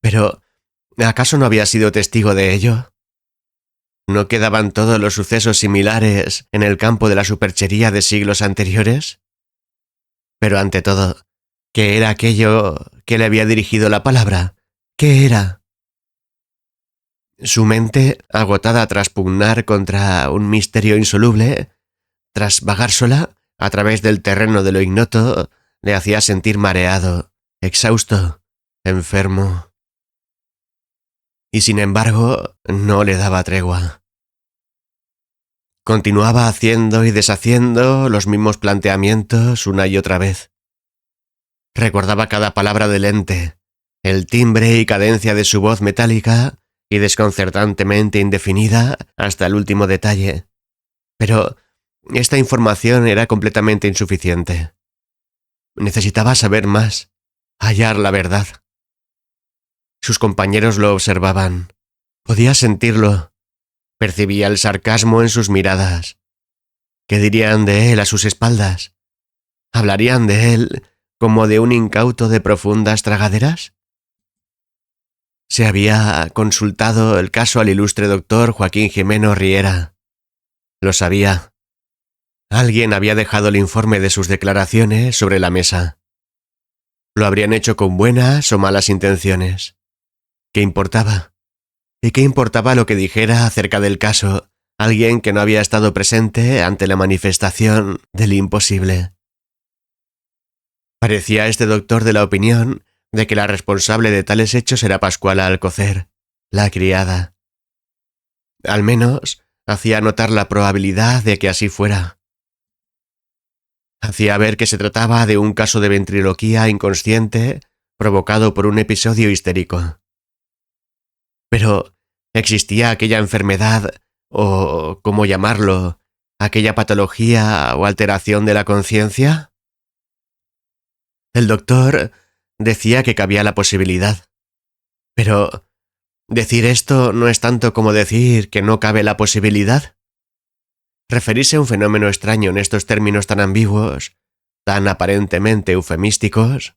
Pero, ¿acaso no había sido testigo de ello? ¿No quedaban todos los sucesos similares en el campo de la superchería de siglos anteriores? Pero ante todo, ¿qué era aquello que le había dirigido la palabra? ¿Qué era? Su mente, agotada tras pugnar contra un misterio insoluble, tras vagar sola a través del terreno de lo ignoto, le hacía sentir mareado, exhausto, enfermo. Y sin embargo, no le daba tregua. Continuaba haciendo y deshaciendo los mismos planteamientos una y otra vez. Recordaba cada palabra del ente, el timbre y cadencia de su voz metálica y desconcertantemente indefinida hasta el último detalle. Pero esta información era completamente insuficiente. Necesitaba saber más, hallar la verdad. Sus compañeros lo observaban. Podía sentirlo. Percibía el sarcasmo en sus miradas. ¿Qué dirían de él a sus espaldas? ¿Hablarían de él como de un incauto de profundas tragaderas? Se había consultado el caso al ilustre doctor Joaquín Jimeno Riera. Lo sabía. Alguien había dejado el informe de sus declaraciones sobre la mesa. Lo habrían hecho con buenas o malas intenciones. ¿Qué importaba? ¿Y qué importaba lo que dijera acerca del caso alguien que no había estado presente ante la manifestación del imposible? Parecía este doctor de la opinión de que la responsable de tales hechos era Pascuala Alcocer, la criada. Al menos hacía notar la probabilidad de que así fuera. Hacía ver que se trataba de un caso de ventriloquía inconsciente provocado por un episodio histérico. Pero, ¿existía aquella enfermedad, o cómo llamarlo, aquella patología o alteración de la conciencia? El doctor decía que cabía la posibilidad. Pero, ¿decir esto no es tanto como decir que no cabe la posibilidad? Referirse a un fenómeno extraño en estos términos tan ambiguos, tan aparentemente eufemísticos,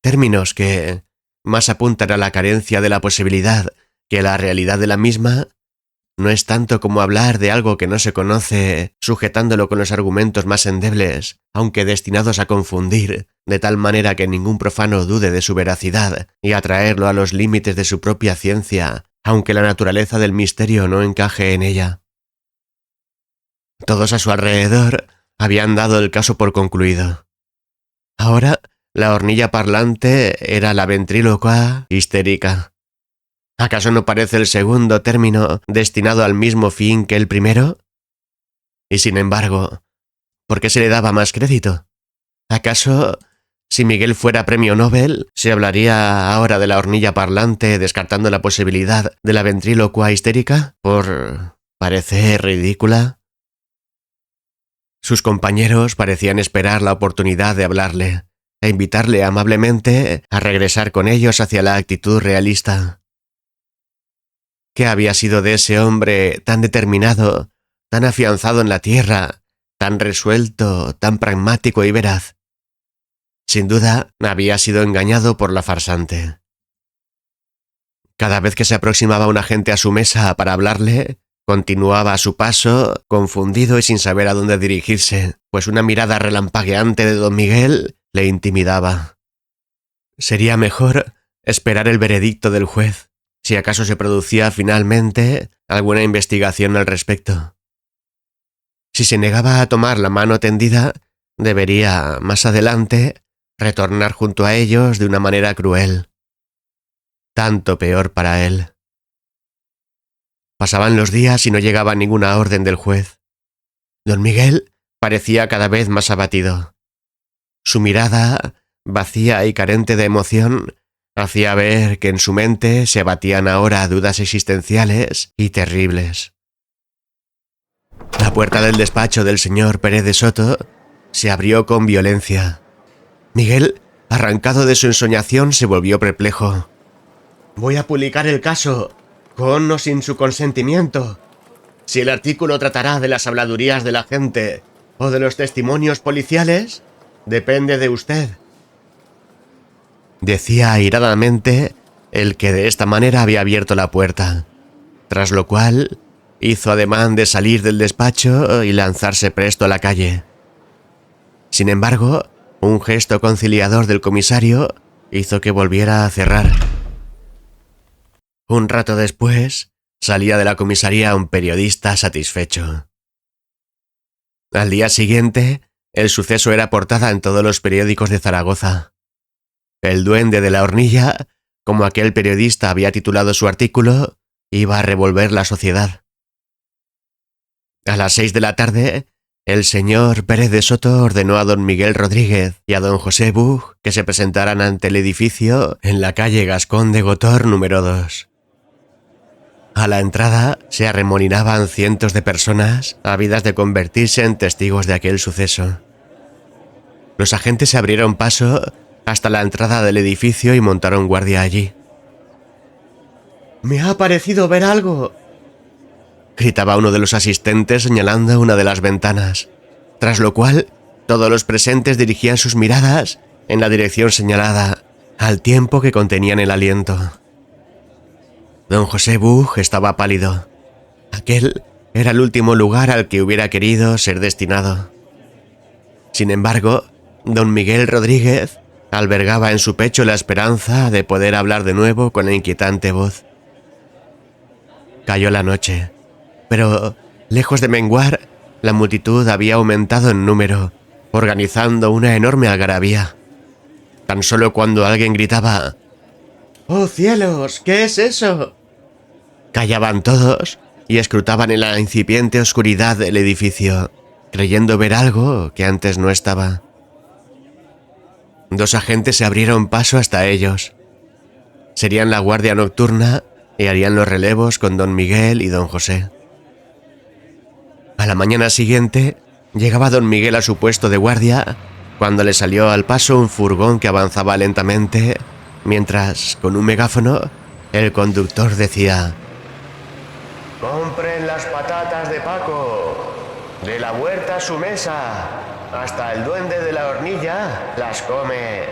términos que más apuntan a la carencia de la posibilidad que a la realidad de la misma, no es tanto como hablar de algo que no se conoce, sujetándolo con los argumentos más endebles, aunque destinados a confundir, de tal manera que ningún profano dude de su veracidad y atraerlo a los límites de su propia ciencia, aunque la naturaleza del misterio no encaje en ella. Todos a su alrededor habían dado el caso por concluido. Ahora, la hornilla parlante era la ventrílocua histérica. ¿Acaso no parece el segundo término destinado al mismo fin que el primero? Y sin embargo, ¿por qué se le daba más crédito? ¿Acaso, si Miguel fuera premio Nobel, se hablaría ahora de la hornilla parlante descartando la posibilidad de la ventrílocua histérica por parecer ridícula? Sus compañeros parecían esperar la oportunidad de hablarle e invitarle amablemente a regresar con ellos hacia la actitud realista. ¿Qué había sido de ese hombre tan determinado, tan afianzado en la tierra, tan resuelto, tan pragmático y veraz? Sin duda, había sido engañado por la farsante. Cada vez que se aproximaba un agente a su mesa para hablarle, continuaba a su paso, confundido y sin saber a dónde dirigirse, pues una mirada relampagueante de don Miguel le intimidaba. Sería mejor esperar el veredicto del juez, si acaso se producía finalmente alguna investigación al respecto. Si se negaba a tomar la mano tendida, debería, más adelante, retornar junto a ellos de una manera cruel. Tanto peor para él. Pasaban los días y no llegaba ninguna orden del juez. Don Miguel parecía cada vez más abatido. Su mirada, vacía y carente de emoción, hacía ver que en su mente se abatían ahora dudas existenciales y terribles. La puerta del despacho del señor Pérez de Soto se abrió con violencia. Miguel, arrancado de su ensoñación, se volvió perplejo. «Voy a publicar el caso, con o sin su consentimiento. Si el artículo tratará de las habladurías de la gente o de los testimonios policiales, depende de usted», decía airadamente el que de esta manera había abierto la puerta, tras lo cual hizo ademán de salir del despacho y lanzarse presto a la calle. Sin embargo, un gesto conciliador del comisario hizo que volviera a cerrar. Un rato después, salía de la comisaría un periodista satisfecho. Al día siguiente, el suceso era portada en todos los periódicos de Zaragoza. El duende de la hornilla, como aquel periodista había titulado su artículo, iba a revolver la sociedad. A las 6 de la tarde, el señor Pérez de Soto ordenó a don Miguel Rodríguez y a don José Buch que se presentaran ante el edificio en la calle Gascón de Gotor número 2. A la entrada se arremolinaban cientos de personas ávidas de convertirse en testigos de aquel suceso. Los agentes se abrieron paso hasta la entrada del edificio y montaron guardia allí. «Me ha parecido ver algo», gritaba uno de los asistentes señalando una de las ventanas, tras lo cual todos los presentes dirigían sus miradas en la dirección señalada, al tiempo que contenían el aliento. Don José Buch estaba pálido. Aquel era el último lugar al que hubiera querido ser destinado. Sin embargo, don Miguel Rodríguez albergaba en su pecho la esperanza de poder hablar de nuevo con la inquietante voz. Cayó la noche, pero, lejos de menguar, la multitud había aumentado en número, organizando una enorme algarabía. Tan solo cuando alguien gritaba «¡Oh cielos! ¿Qué es eso?», callaban todos y escrutaban en la incipiente oscuridad del edificio, creyendo ver algo que antes no estaba. Dos agentes se abrieron paso hasta ellos. Serían la guardia nocturna y harían los relevos con don Miguel y don José. A la mañana siguiente, llegaba don Miguel a su puesto de guardia cuando le salió al paso un furgón que avanzaba lentamente, mientras, con un megáfono, el conductor decía: «Compren las patatas de Paco, de la huerta a su mesa, hasta el duende de la hornilla las come».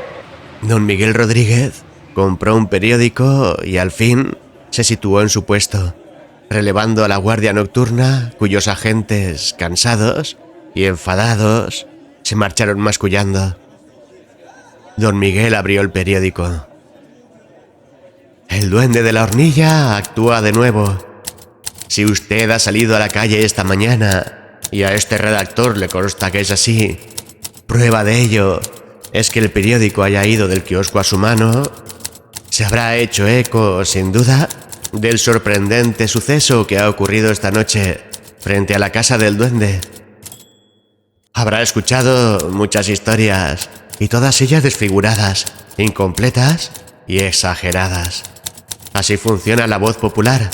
Don Miguel Rodríguez compró un periódico y al fin se situó en su puesto. relevando a la guardia nocturna, cuyos agentes, cansados y enfadados, se marcharon mascullando. Don Miguel abrió el periódico. El duende de la hornilla actúa de nuevo. Si usted ha salido a la calle esta mañana, y a este redactor le consta que es así, prueba de ello es que el periódico haya ido del kiosco a su mano, se habrá hecho eco, sin duda, del sorprendente suceso que ha ocurrido esta noche frente a la casa del duende. Habrá escuchado muchas historias, y todas ellas desfiguradas, incompletas y exageradas. Así funciona la voz popular.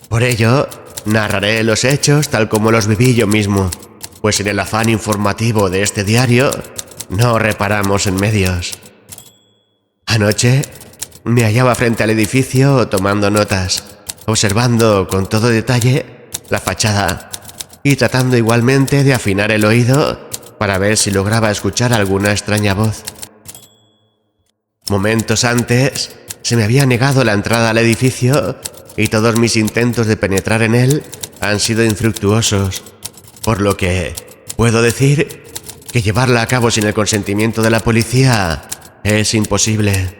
Por ello, narraré los hechos tal como los viví yo mismo, pues en el afán informativo de este diario no reparamos en medios. Anoche me hallaba frente al edificio tomando notas, observando con todo detalle la fachada y tratando igualmente de afinar el oído para ver si lograba escuchar alguna extraña voz. Momentos antes se me había negado la entrada al edificio y todos mis intentos de penetrar en él han sido infructuosos, por lo que puedo decir que llevarla a cabo sin el consentimiento de la policía es imposible.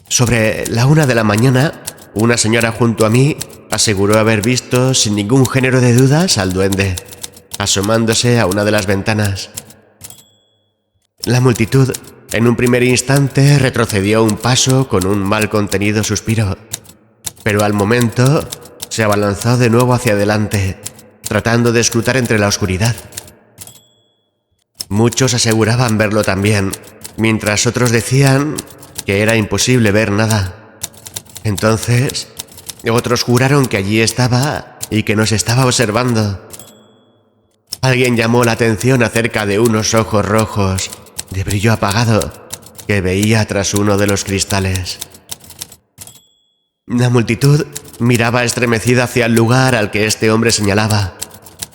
Sobre la 1 de la mañana, una señora junto a mí aseguró haber visto sin ningún género de dudas al duende, asomándose a una de las ventanas. La multitud, en un primer instante, retrocedió un paso con un mal contenido suspiro, pero al momento se abalanzó de nuevo hacia adelante, tratando de escrutar entre la oscuridad. Muchos aseguraban verlo también, mientras otros decían que era imposible ver nada. Entonces, otros juraron que allí estaba y que nos estaba observando. Alguien llamó la atención acerca de unos ojos rojos, de brillo apagado, que veía tras uno de los cristales. La multitud miraba estremecida hacia el lugar al que este hombre señalaba.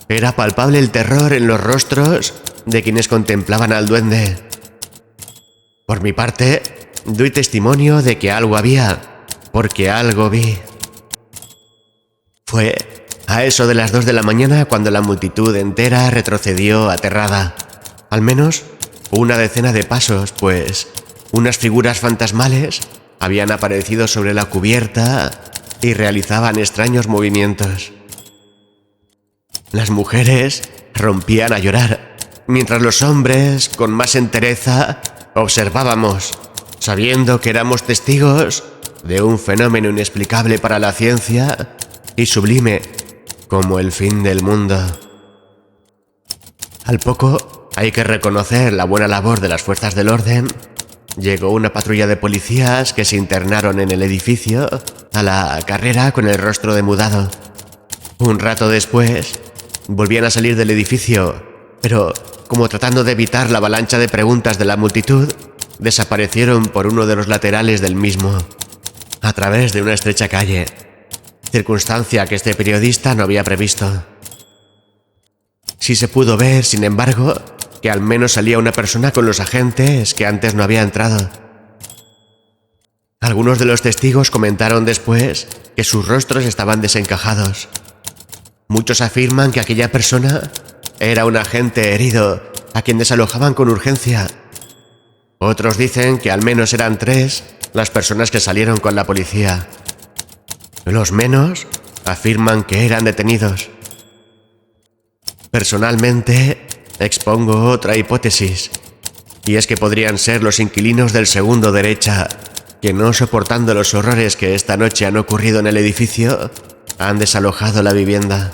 Era palpable el terror en los rostros de quienes contemplaban al duende. Por mi parte, doy testimonio de que algo había, porque algo vi. Fue a eso de las 2 de la mañana cuando la multitud entera retrocedió aterrada. Al menos una decena de pasos, pues unas figuras fantasmales habían aparecido sobre la cubierta y realizaban extraños movimientos. Las mujeres rompían a llorar, mientras los hombres, con más entereza, observábamos, sabiendo que éramos testigos de un fenómeno inexplicable para la ciencia y sublime como el fin del mundo. Al poco, hay que reconocer la buena labor de las fuerzas del orden. Llegó una patrulla de policías que se internaron en el edificio a la carrera con el rostro demudado. Un rato después, volvían a salir del edificio, pero como tratando de evitar la avalancha de preguntas de la multitud, desaparecieron por uno de los laterales del mismo, a través de una estrecha calle, circunstancia que este periodista no había previsto. Sí se pudo ver, sin embargo, que al menos salía una persona con los agentes que antes no había entrado. Algunos de los testigos comentaron después que sus rostros estaban desencajados. Muchos afirman que aquella persona era un agente herido a quien desalojaban con urgencia. Otros dicen que al menos eran 3 las personas que salieron con la policía. Los menos afirman que eran detenidos. Personalmente, expongo otra hipótesis, y es que podrían ser los inquilinos del segundo derecha, que no soportando los horrores que esta noche han ocurrido en el edificio, han desalojado la vivienda.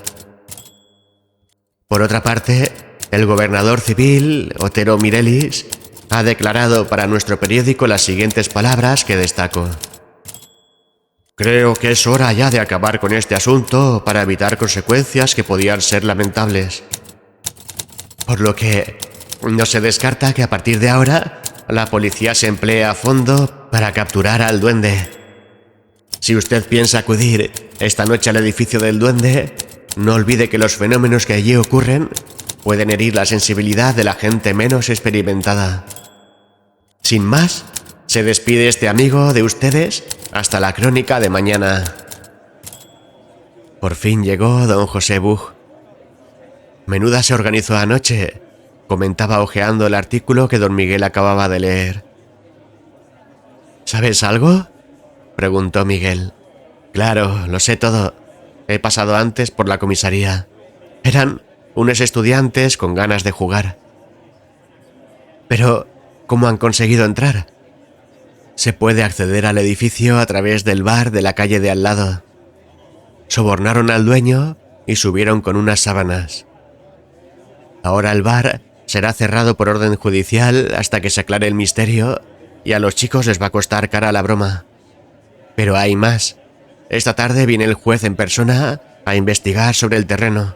Por otra parte, el gobernador civil, Otero Mirelis, ha declarado para nuestro periódico las siguientes palabras que destaco. Creo que es hora ya de acabar con este asunto para evitar consecuencias que podían ser lamentables. Por lo que no se descarta que a partir de ahora la policía se emplee a fondo para capturar al duende. Si usted piensa acudir esta noche al edificio del duende, no olvide que los fenómenos que allí ocurren pueden herir la sensibilidad de la gente menos experimentada. Sin más, se despide este amigo de ustedes hasta la crónica de mañana. Por fin llegó don José Bug. Menuda se organizó anoche, comentaba hojeando el artículo que don Miguel acababa de leer. ¿Sabes algo?, preguntó Miguel. Claro, lo sé todo. He pasado antes por la comisaría. Eran unos estudiantes con ganas de jugar. Pero, ¿cómo han conseguido entrar? Se puede acceder al edificio a través del bar de la calle de al lado. Sobornaron al dueño y subieron con unas sábanas. Ahora el bar será cerrado por orden judicial hasta que se aclare el misterio y a los chicos les va a costar cara la broma. Pero hay más. Esta tarde viene el juez en persona a investigar sobre el terreno.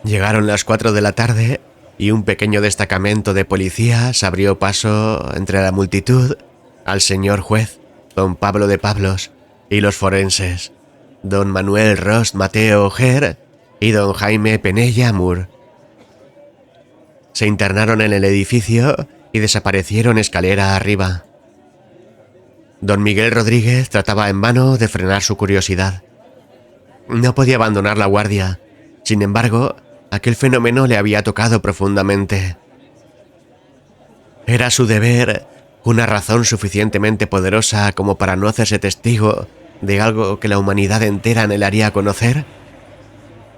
Llegaron las 4 de la tarde y un pequeño destacamento de policías abrió paso entre la multitud al señor juez, don Pablo de Pablos, y los forenses, don Manuel Rost Mateo Ojer y don Jaime Penella Mur. Se internaron en el edificio y desaparecieron escalera arriba. Don Miguel Rodríguez trataba en vano de frenar su curiosidad. No podía abandonar la guardia. Sin embargo, aquel fenómeno le había tocado profundamente. Era su deber, una razón suficientemente poderosa como para no hacerse testigo de algo que la humanidad entera anhelaría conocer.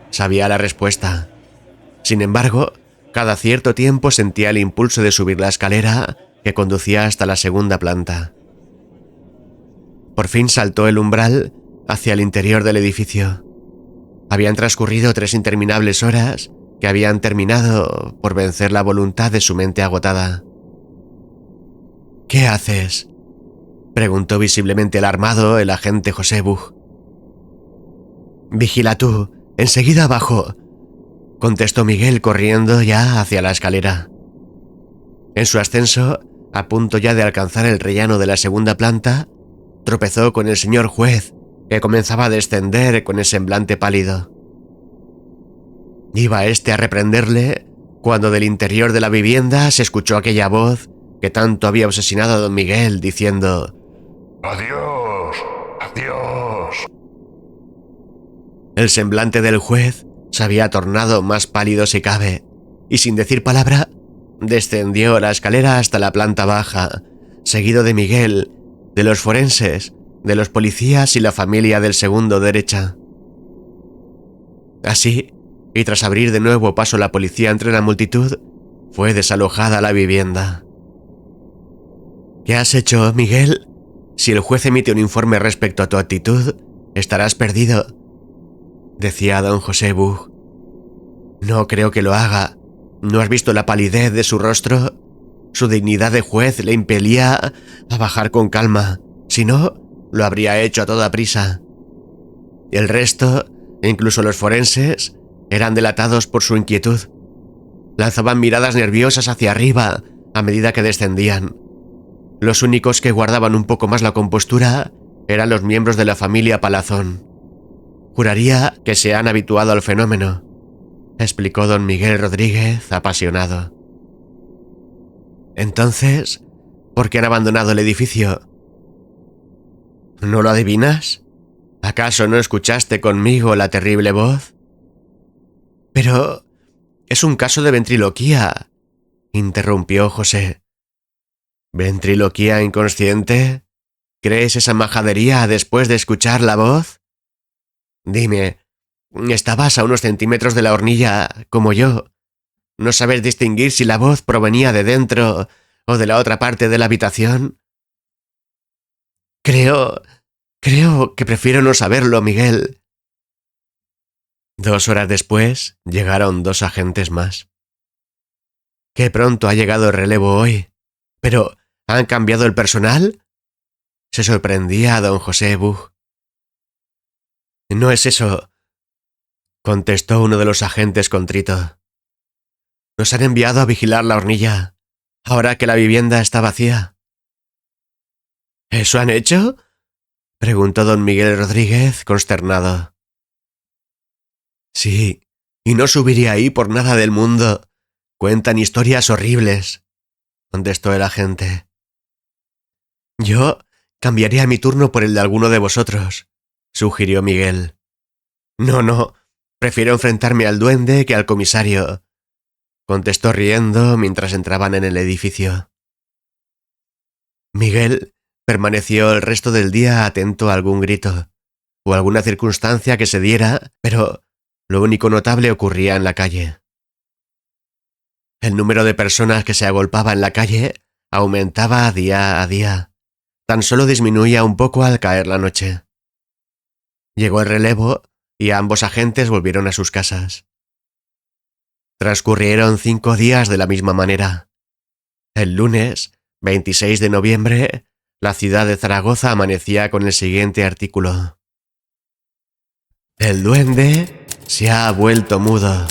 Sabía la respuesta. Sin embargo, cada cierto tiempo sentía el impulso de subir la escalera que conducía hasta la segunda planta. Por fin saltó el umbral hacia el interior del edificio. Habían transcurrido 3 interminables horas que habían terminado por vencer la voluntad de su mente agotada. ¿Qué haces?, preguntó visiblemente alarmado el agente José Bug. Vigila tú, enseguida abajo, contestó Miguel corriendo ya hacia la escalera. En su ascenso, a punto ya de alcanzar el rellano de la segunda planta, tropezó con el señor juez, que comenzaba a descender con el semblante pálido. Iba éste a reprenderle cuando del interior de la vivienda se escuchó aquella voz que tanto había obsesionado a don Miguel, diciendo: ¡Adiós! ¡Adiós! El semblante del juez se había tornado más pálido si cabe, y sin decir palabra, descendió la escalera hasta la planta baja, seguido de Miguel, de los forenses, de los policías y la familia del segundo derecha. Así, y tras abrir de nuevo paso la policía entre la multitud, fue desalojada la vivienda. ¿Qué has hecho, Miguel? Si el juez emite un informe respecto a tu actitud, estarás perdido, decía don José Bug. No creo que lo haga. ¿No has visto la palidez de su rostro? Su dignidad de juez le impelía a bajar con calma. Si no, lo habría hecho a toda prisa. El resto, incluso los forenses, eran delatados por su inquietud. Lanzaban miradas nerviosas hacia arriba a medida que descendían. Los únicos que guardaban un poco más la compostura eran los miembros de la familia Palazón. Juraría que se han habituado al fenómeno, explicó don Miguel Rodríguez, apasionado. Entonces, ¿por qué han abandonado el edificio? ¿No lo adivinas? ¿Acaso no escuchaste conmigo la terrible voz? Pero es un caso de ventriloquía, interrumpió José. ¿Ventriloquía inconsciente? ¿Crees esa majadería después de escuchar la voz? Dime, estabas a unos centímetros de la hornilla, como yo. ¿No sabes distinguir si la voz provenía de dentro o de la otra parte de la habitación? Creo que prefiero no saberlo, Miguel. 2 horas después, llegaron 2 agentes más. Qué pronto ha llegado el relevo hoy. ¿Pero han cambiado el personal? Se sorprendía a don José Bug. No es eso, contestó uno de los agentes contrito. Nos han enviado a vigilar la hornilla, ahora que la vivienda está vacía. ¿Eso han hecho?, preguntó don Miguel Rodríguez, consternado. Sí, y no subiría ahí por nada del mundo. Cuentan historias horribles, contestó el agente. Yo cambiaría mi turno por el de alguno de vosotros, sugirió Miguel. No, no, prefiero enfrentarme al duende que al comisario, contestó riendo mientras entraban en el edificio. Miguel permaneció el resto del día atento a algún grito o alguna circunstancia que se diera, pero lo único notable ocurría en la calle. El número de personas que se agolpaba en la calle aumentaba día a día. Tan solo disminuía un poco al caer la noche. Llegó el relevo y ambos agentes volvieron a sus casas. Transcurrieron 5 días de la misma manera. El lunes, 26 de noviembre, la ciudad de Zaragoza amanecía con el siguiente artículo. El duende se ha vuelto mudo.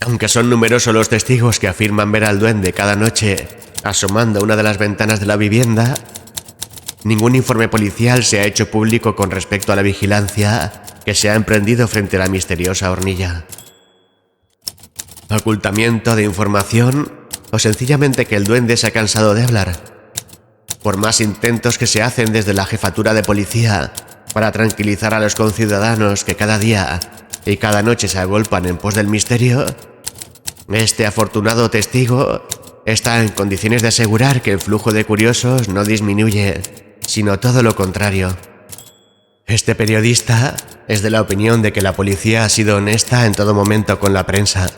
Aunque son numerosos los testigos que afirman ver al duende cada noche asomando a una de las ventanas de la vivienda, ningún informe policial se ha hecho público con respecto a la vigilancia que se ha emprendido frente a la misteriosa hornilla. ¿Ocultamiento de información o sencillamente que el duende se ha cansado de hablar? Por más intentos que se hacen desde la jefatura de policía para tranquilizar a los conciudadanos que cada día y cada noche se agolpan en pos del misterio, este afortunado testigo está en condiciones de asegurar que el flujo de curiosos no disminuye, sino todo lo contrario. Este periodista es de la opinión de que la policía ha sido honesta en todo momento con la prensa,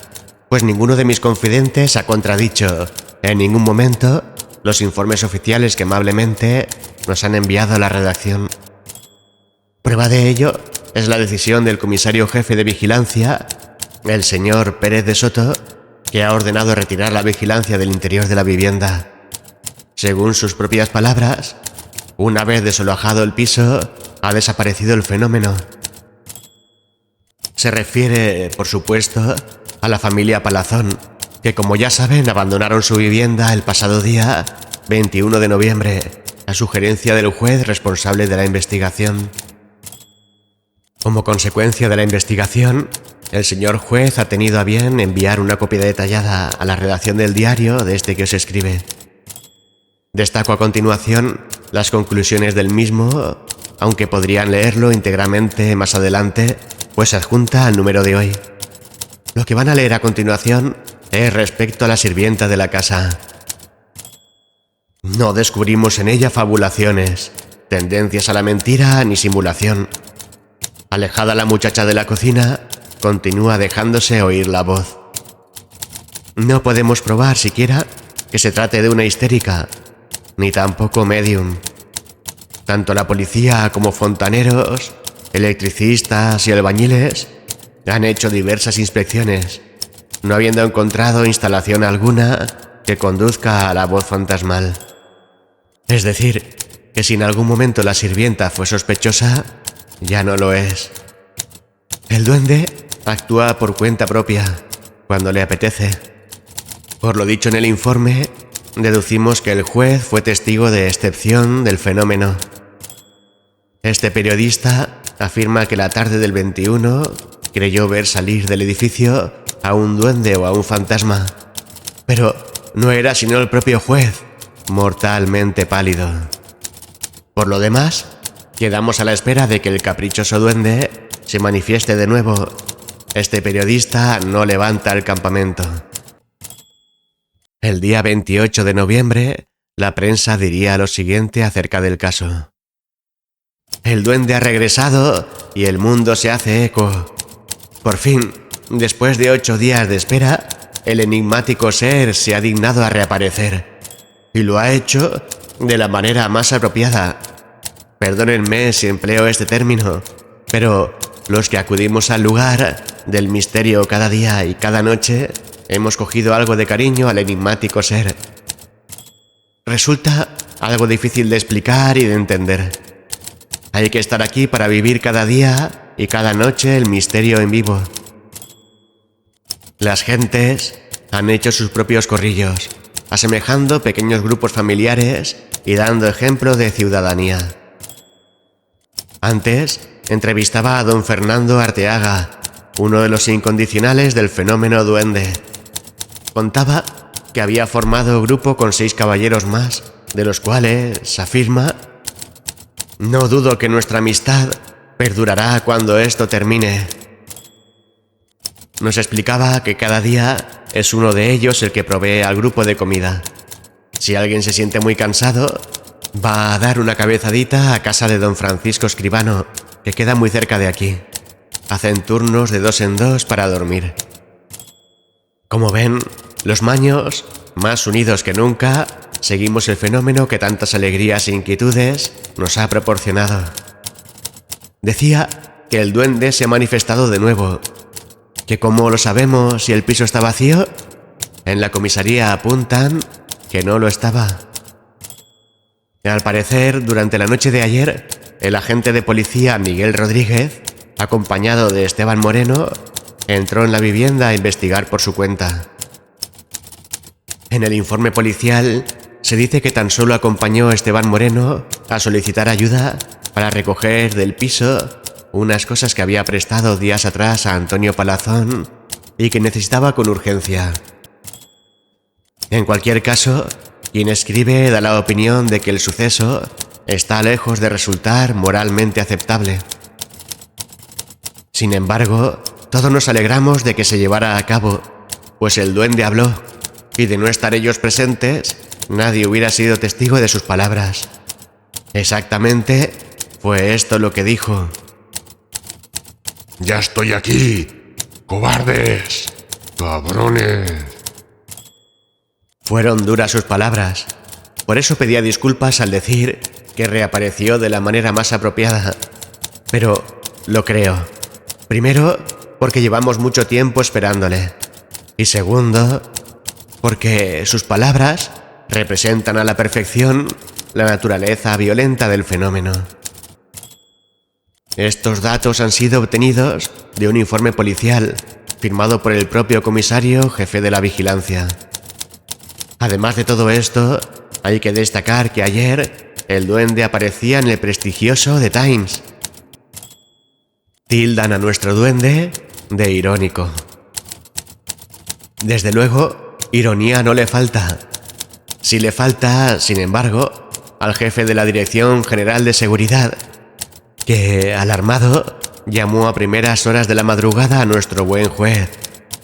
pues ninguno de mis confidentes ha contradicho, en ningún momento, los informes oficiales que amablemente nos han enviado a la redacción. Prueba de ello es la decisión del comisario jefe de vigilancia, el señor Pérez de Soto, que ha ordenado retirar la vigilancia del interior de la vivienda. Según sus propias palabras, una vez desalojado el piso, ha desaparecido el fenómeno. Se refiere, por supuesto, a la familia Palazón, que como ya saben abandonaron su vivienda el pasado día 21 de noviembre, a sugerencia del juez responsable de la investigación. Como consecuencia de la investigación, el señor juez ha tenido a bien enviar una copia detallada a la redacción del diario de este que os escribe. Destaco a continuación las conclusiones del mismo, aunque podrían leerlo íntegramente más adelante, pues se adjunta al número de hoy. Lo que van a leer a continuación es respecto a la sirvienta de la casa. No descubrimos en ella fabulaciones, tendencias a la mentira ni simulación. Alejada la muchacha de la cocina, continúa dejándose oír la voz. No podemos probar siquiera que se trate de una histérica, ni tampoco medium. Tanto la policía como fontaneros, electricistas y albañiles han hecho diversas inspecciones, no habiendo encontrado instalación alguna que conduzca a la voz fantasmal. Es decir, que si en algún momento la sirvienta fue sospechosa, ya no lo es. El duende actúa por cuenta propia, cuando le apetece. Por lo dicho en el informe, deducimos que el juez fue testigo de excepción del fenómeno. Este periodista afirma que la tarde del 21 creyó ver salir del edificio a un duende o a un fantasma, pero no era sino el propio juez, mortalmente pálido. Por lo demás, quedamos a la espera de que el caprichoso duende se manifieste de nuevo. Este periodista no levanta el campamento. El día 28 de noviembre, la prensa diría lo siguiente acerca del caso. El duende ha regresado y el mundo se hace eco. Por fin, después de 8 días de espera, el enigmático ser se ha dignado a reaparecer. Y lo ha hecho de la manera más apropiada. Perdónenme si empleo este término, pero los que acudimos al lugar del misterio cada día y cada noche hemos cogido algo de cariño al enigmático ser. Resulta algo difícil de explicar y de entender. Hay que estar aquí para vivir cada día y cada noche el misterio en vivo. Las gentes han hecho sus propios corrillos, asemejando pequeños grupos familiares y dando ejemplo de ciudadanía. Antes, entrevistaba a don Fernando Arteaga, uno de los incondicionales del fenómeno duende. Contaba que había formado grupo con 6 caballeros más, de los cuales, afirma, no dudo que nuestra amistad perdurará cuando esto termine. Nos explicaba que cada día es uno de ellos el que provee al grupo de comida. Si alguien se siente muy cansado, va a dar una cabezadita a casa de don Francisco Escribano, que queda muy cerca de aquí. Hacen turnos de 2 en 2 para dormir. Como ven, los maños, más unidos que nunca, seguimos el fenómeno que tantas alegrías e inquietudes nos ha proporcionado. Decía que el duende se ha manifestado de nuevo, que como lo sabemos si el piso está vacío, en la comisaría apuntan que no lo estaba. Al parecer, durante la noche de ayer, el agente de policía Miguel Rodríguez, acompañado de Esteban Moreno, entró en la vivienda a investigar por su cuenta. En el informe policial se dice que tan solo acompañó a Esteban Moreno a solicitar ayuda para recoger del piso unas cosas que había prestado días atrás a Antonio Palazón y que necesitaba con urgencia. En cualquier caso, quien escribe da la opinión de que el suceso está lejos de resultar moralmente aceptable. Sin embargo, todos nos alegramos de que se llevara a cabo, pues el duende habló, y de no estar ellos presentes, nadie hubiera sido testigo de sus palabras. Exactamente, fue esto lo que dijo. ¡Ya estoy aquí! ¡Cobardes! ¡Cabrones! Fueron duras sus palabras, por eso pedía disculpas al decir que reapareció de la manera más apropiada. Pero lo creo. Primero, porque llevamos mucho tiempo esperándole. Y segundo, porque sus palabras representan a la perfección la naturaleza violenta del fenómeno. Estos datos han sido obtenidos de un informe policial firmado por el propio comisario jefe de la vigilancia. Además de todo esto, hay que destacar que ayer el duende aparecía en el prestigioso The Times. Tildan a nuestro duende de irónico. Desde luego, ironía no le falta. Sí le falta, sin embargo, al jefe de la Dirección General de Seguridad, que, alarmado, llamó a primeras horas de la madrugada a nuestro buen juez,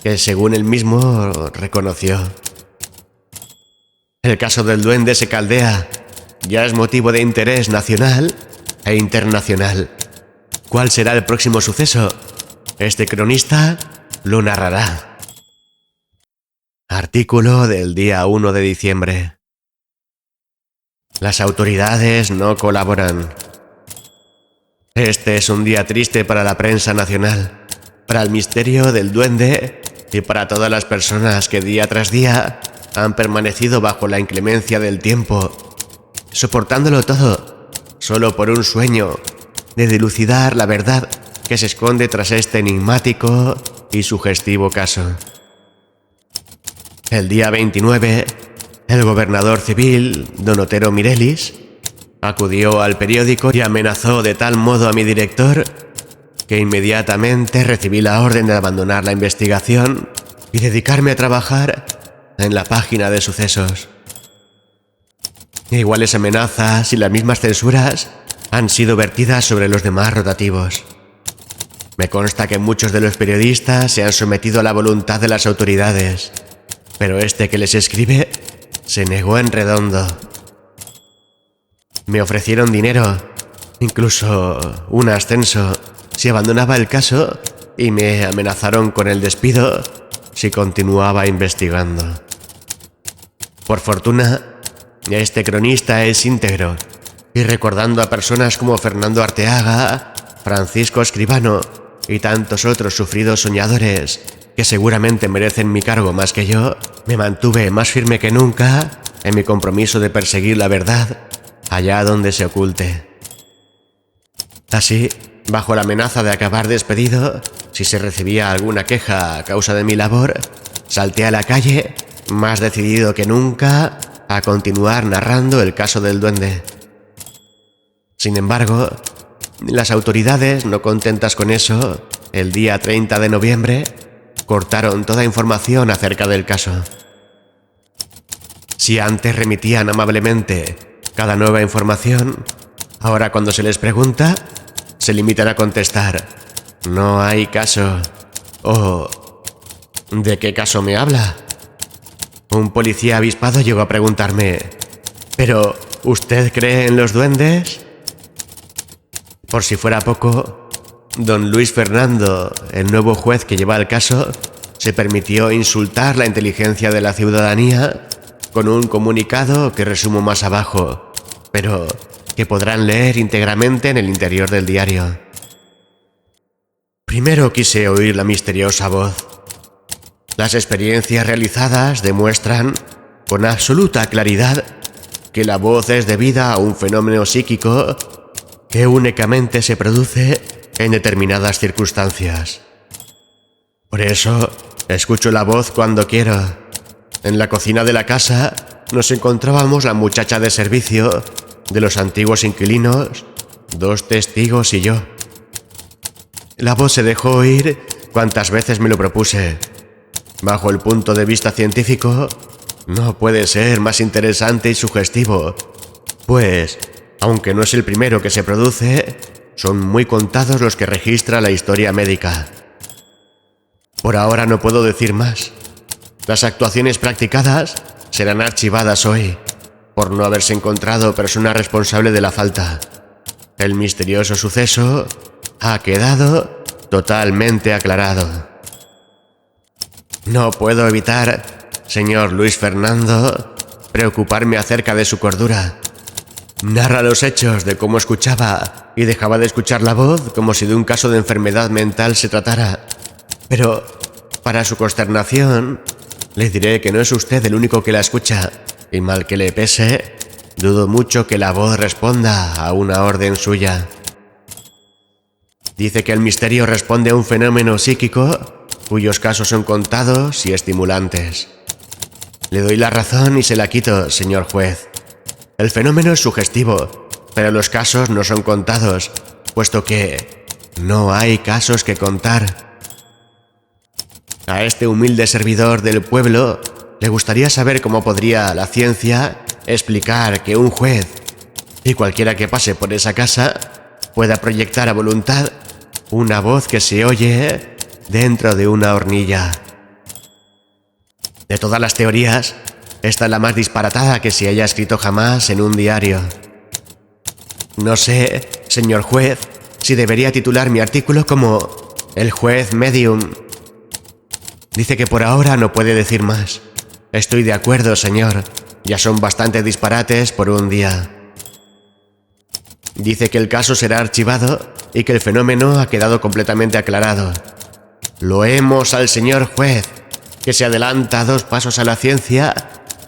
que según él mismo reconoció. El caso del duende se caldea. Ya es motivo de interés nacional e internacional. ¿Cuál será el próximo suceso? Este cronista lo narrará. Artículo del día 1 de diciembre. Las autoridades no colaboran. Este es un día triste para la prensa nacional, para el misterio del duende y para todas las personas que día tras día han permanecido bajo la inclemencia del tiempo, soportándolo todo, solo por un sueño de dilucidar la verdad que se esconde tras este enigmático y sugestivo caso. El día 29, el gobernador civil, don Otero Mirelis, acudió al periódico y amenazó de tal modo a mi director que inmediatamente recibí la orden de abandonar la investigación y dedicarme a trabajar en la página de sucesos. Iguales amenazas y las mismas censuras han sido vertidas sobre los demás rotativos. Me consta que muchos de los periodistas se han sometido a la voluntad de las autoridades, pero este que les escribe se negó en redondo. Me ofrecieron dinero, incluso un ascenso, si abandonaba el caso y me amenazaron con el despido si continuaba investigando. Por fortuna, este cronista es íntegro y recordando a personas como Fernando Arteaga, Francisco Escribano y tantos otros sufridos soñadores que seguramente merecen mi cargo más que yo, me mantuve más firme que nunca en mi compromiso de perseguir la verdad allá donde se oculte. Así, bajo la amenaza de acabar despedido, si se recibía alguna queja a causa de mi labor, salté a la calle, más decidido que nunca a continuar narrando el caso del duende. Sin embargo, las autoridades, no contentas con eso, el día 30 de noviembre, cortaron toda información acerca del caso. Si antes remitían amablemente cada nueva información, ahora cuando se les pregunta, se limitan a contestar: no hay caso. O ¿de qué caso me habla? Un policía avispado llegó a preguntarme: ¿pero usted cree en los duendes? Por si fuera poco, don Luis Fernando, el nuevo juez que lleva el caso, se permitió insultar la inteligencia de la ciudadanía con un comunicado que resumo más abajo, pero que podrán leer íntegramente en el interior del diario. Primero quise oír la misteriosa voz. Las experiencias realizadas demuestran con absoluta claridad que la voz es debida a un fenómeno psíquico que únicamente se produce en determinadas circunstancias. Por eso, escucho la voz cuando quiero. En la cocina de la casa nos encontrábamos la muchacha de servicio de los antiguos inquilinos, 2 testigos y yo. La voz se dejó oír cuantas veces me lo propuse. Bajo el punto de vista científico, no puede ser más interesante y sugestivo, pues, aunque no es el primero que se produce, son muy contados los que registra la historia médica. Por ahora no puedo decir más. Las actuaciones practicadas serán archivadas hoy, por no haberse encontrado persona responsable de la falta. El misterioso suceso ha quedado totalmente aclarado. No puedo evitar, señor Luis Fernando, preocuparme acerca de su cordura. Narra los hechos de cómo escuchaba y dejaba de escuchar la voz como si de un caso de enfermedad mental se tratara. Pero, para su consternación, le diré que no es usted el único que la escucha, y mal que le pese, dudo mucho que la voz responda a una orden suya. Dice que el misterio responde a un fenómeno psíquico cuyos casos son contados y estimulantes. Le doy la razón y se la quito, señor juez. El fenómeno es sugestivo, pero los casos no son contados, puesto que no hay casos que contar. A este humilde servidor del pueblo le gustaría saber cómo podría la ciencia explicar que un juez y cualquiera que pase por esa casa pueda proyectar a voluntad una voz que se oye dentro de una hornilla. De todas las teorías, esta es la más disparatada que se haya escrito jamás en un diario. No sé, señor juez, si debería titular mi artículo como El juez medium. Dice que por ahora no puede decir más. Estoy de acuerdo, señor. Ya son bastante disparates por un día. Dice que el caso será archivado y que el fenómeno ha quedado completamente aclarado. Loemos al señor juez, que se adelanta 2 pasos a la ciencia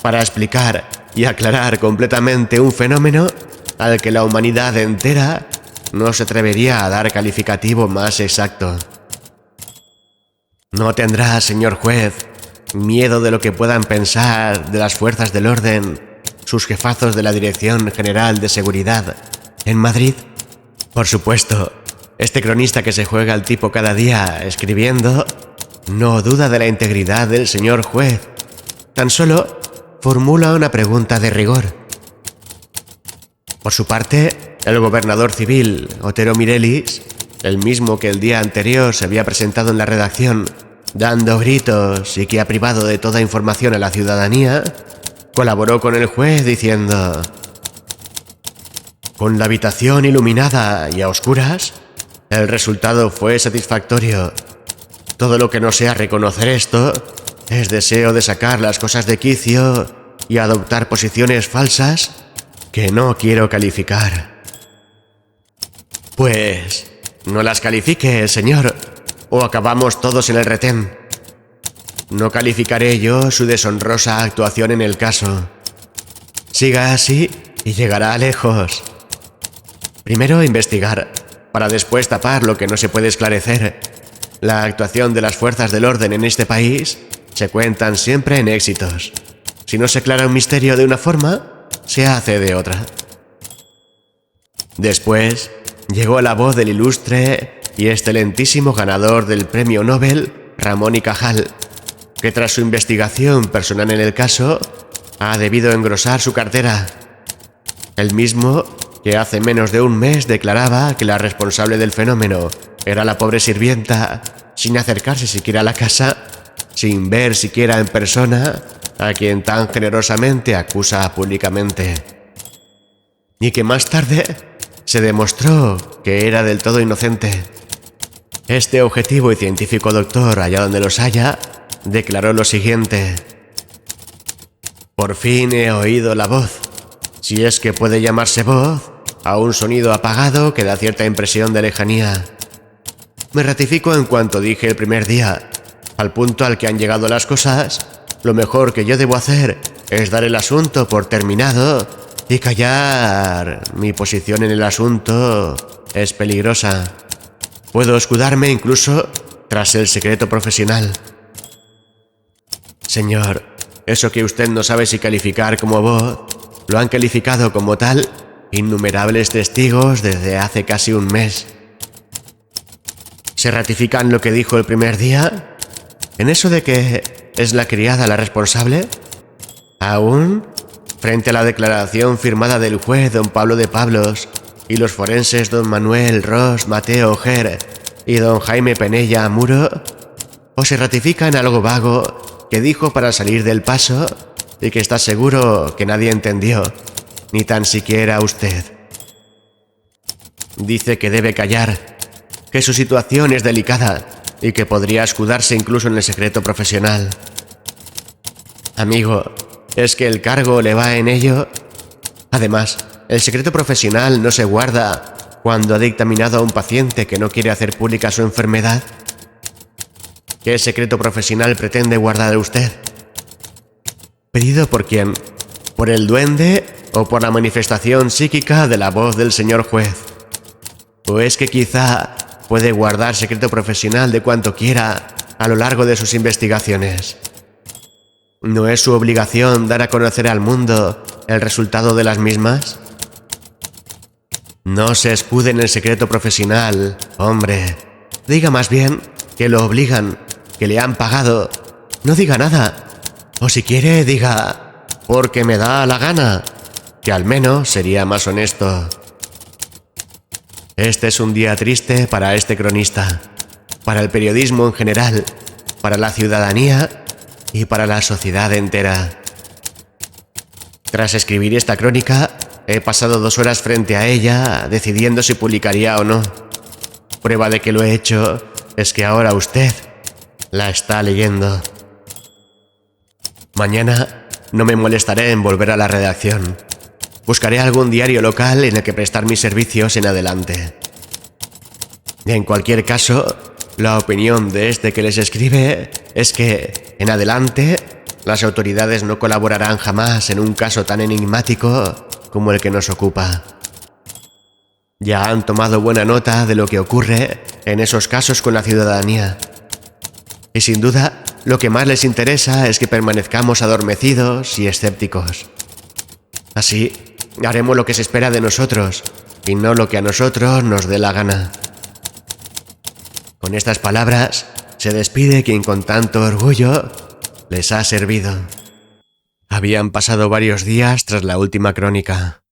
para explicar y aclarar completamente un fenómeno al que la humanidad entera no se atrevería a dar calificativo más exacto. No tendrá, señor juez, miedo de lo que puedan pensar de las fuerzas del orden sus jefazos de la Dirección General de Seguridad en Madrid. Por supuesto, este cronista que se juega al tipo cada día escribiendo no duda de la integridad del señor juez, tan solo formula una pregunta de rigor. Por su parte, el gobernador civil, Otero Mirelis, el mismo que el día anterior se había presentado en la redacción dando gritos y que ha privado de toda información a la ciudadanía, colaboró con el juez diciendo: con la habitación iluminada y a oscuras, el resultado fue satisfactorio. Todo lo que no sea reconocer esto es deseo de sacar las cosas de quicio y adoptar posiciones falsas que no quiero calificar. Pues no las califique, señor, o acabamos todos en el retén. No calificaré yo su deshonrosa actuación en el caso. Siga así y llegará lejos. Primero investigar, para después tapar lo que no se puede esclarecer. La actuación de las fuerzas del orden en este país se cuentan siempre en éxitos. Si no se aclara un misterio de una forma, se hace de otra. Después llegó la voz del ilustre y excelentísimo ganador del premio Nobel, Ramón y Cajal, que tras su investigación personal en el caso, ha debido engrosar su cartera. Él mismo que hace menos de un mes declaraba que la responsable del fenómeno era la pobre sirvienta, sin acercarse siquiera a la casa, sin ver siquiera en persona a quien tan generosamente acusa públicamente. Y que más tarde se demostró que era del todo inocente. Este objetivo y científico doctor, allá donde los haya, declaró lo siguiente: por fin he oído la voz, si es que puede llamarse voz a un sonido apagado que da cierta impresión de lejanía. Me ratifico en cuanto dije el primer día. Al punto al que han llegado las cosas, lo mejor que yo debo hacer es dar el asunto por terminado y callar. Mi posición en el asunto es peligrosa. Puedo escudarme incluso tras el secreto profesional. Señor, eso que usted no sabe si calificar como voz, lo han calificado como tal innumerables testigos desde hace casi un mes. ¿Se ratifican lo que dijo el primer día? ¿En eso de que es la criada la responsable? ¿Aún? Frente a la declaración firmada del juez don Pablo de Pablos y los forenses don Manuel, Ros, Mateo, Ger y don Jaime Penella Muro, ¿o se ratifica en algo vago que dijo para salir del paso y que está seguro que nadie entendió, ni tan siquiera usted? Dice que debe callar, que su situación es delicada y que podría escudarse incluso en el secreto profesional. Amigo, ¿es que el cargo le va en ello? Además, el secreto profesional no se guarda cuando ha dictaminado a un paciente que no quiere hacer pública su enfermedad. ¿Qué secreto profesional pretende guardar usted? ¿Pedido por quién? ¿Por el duende o por la manifestación psíquica de la voz del señor juez? ¿O es que quizá puede guardar secreto profesional de cuanto quiera a lo largo de sus investigaciones? ¿No es su obligación dar a conocer al mundo el resultado de las mismas? No se escude en el secreto profesional, hombre. Diga más bien que lo obligan, que le han pagado. No diga nada. O si quiere, diga, porque me da la gana, que al menos sería más honesto. Este es un día triste para este cronista, para el periodismo en general, para la ciudadanía y para la sociedad entera. Tras escribir esta crónica, he pasado 2 horas frente a ella decidiendo si publicaría o no. Prueba de que lo he hecho es que ahora usted la está leyendo. Mañana no me molestaré en volver a la redacción. Buscaré algún diario local en el que prestar mis servicios en adelante. En cualquier caso, la opinión de este que les escribe es que, en adelante, las autoridades no colaborarán jamás en un caso tan enigmático como el que nos ocupa. Ya han tomado buena nota de lo que ocurre en esos casos con la ciudadanía. Y sin duda, lo que más les interesa es que permanezcamos adormecidos y escépticos. Así, haremos lo que se espera de nosotros y no lo que a nosotros nos dé la gana. Con estas palabras, se despide quien con tanto orgullo les ha servido. Habían pasado varios días tras la última crónica.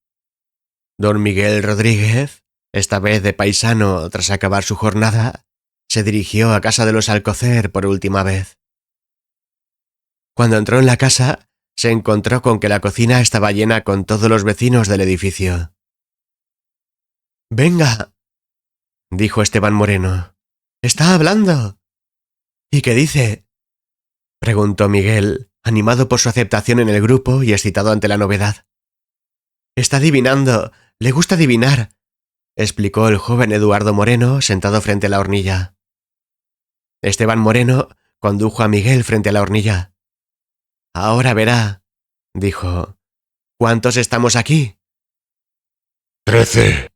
Don Miguel Rodríguez, esta vez de paisano tras acabar su jornada, se dirigió a casa de los Alcocer por última vez. Cuando entró en la casa, se encontró con que la cocina estaba llena con todos los vecinos del edificio. «Venga», dijo Esteban Moreno. «Está hablando». «¿Y qué dice?», preguntó Miguel, animado por su aceptación en el grupo y excitado ante la novedad. «Está adivinando, le gusta adivinar», explicó el joven Eduardo Moreno sentado frente a la hornilla. Esteban Moreno condujo a Miguel frente a la hornilla. «Ahora verá», dijo. «¿Cuántos estamos aquí?» 13.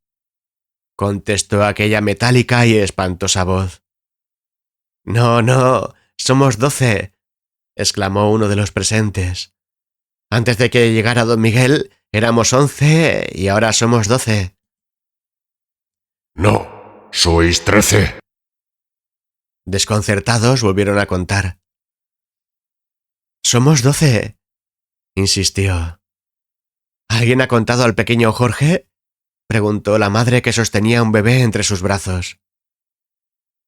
contestó aquella metálica y espantosa voz. «No, somos 12», exclamó uno de los presentes. «Antes de que llegara don Miguel, éramos 11 y ahora somos 12». No, sois 13. Desconcertados volvieron a contar. «Somos 12», insistió. «¿Alguien ha contado al pequeño Jorge?», preguntó la madre que sostenía un bebé entre sus brazos.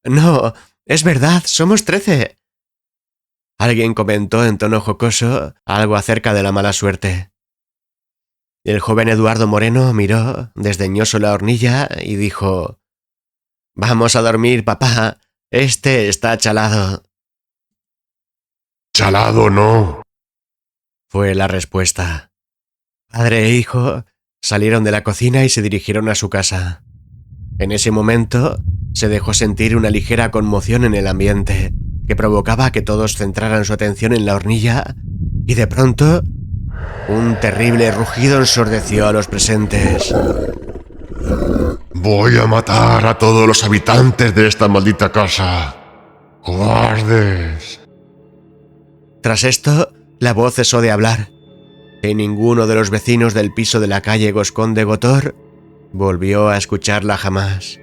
No, es verdad, somos 13. Alguien comentó en tono jocoso algo acerca de la mala suerte. El joven Eduardo Moreno miró desdeñoso la hornilla y dijo: «Vamos a dormir, papá. Este está chalado». Chalado no. Fue la respuesta. Padre e hijo salieron de la cocina y se dirigieron a su casa. En ese momento se dejó sentir una ligera conmoción en el ambiente que provocaba que todos centraran su atención en la hornilla y de pronto un terrible rugido ensordeció a los presentes. Voy a matar a todos los habitantes de esta maldita casa. ¡Cobardes! Tras esto, la voz cesó de hablar y ninguno de los vecinos del piso de la calle Goscón de Gotor volvió a escucharla jamás.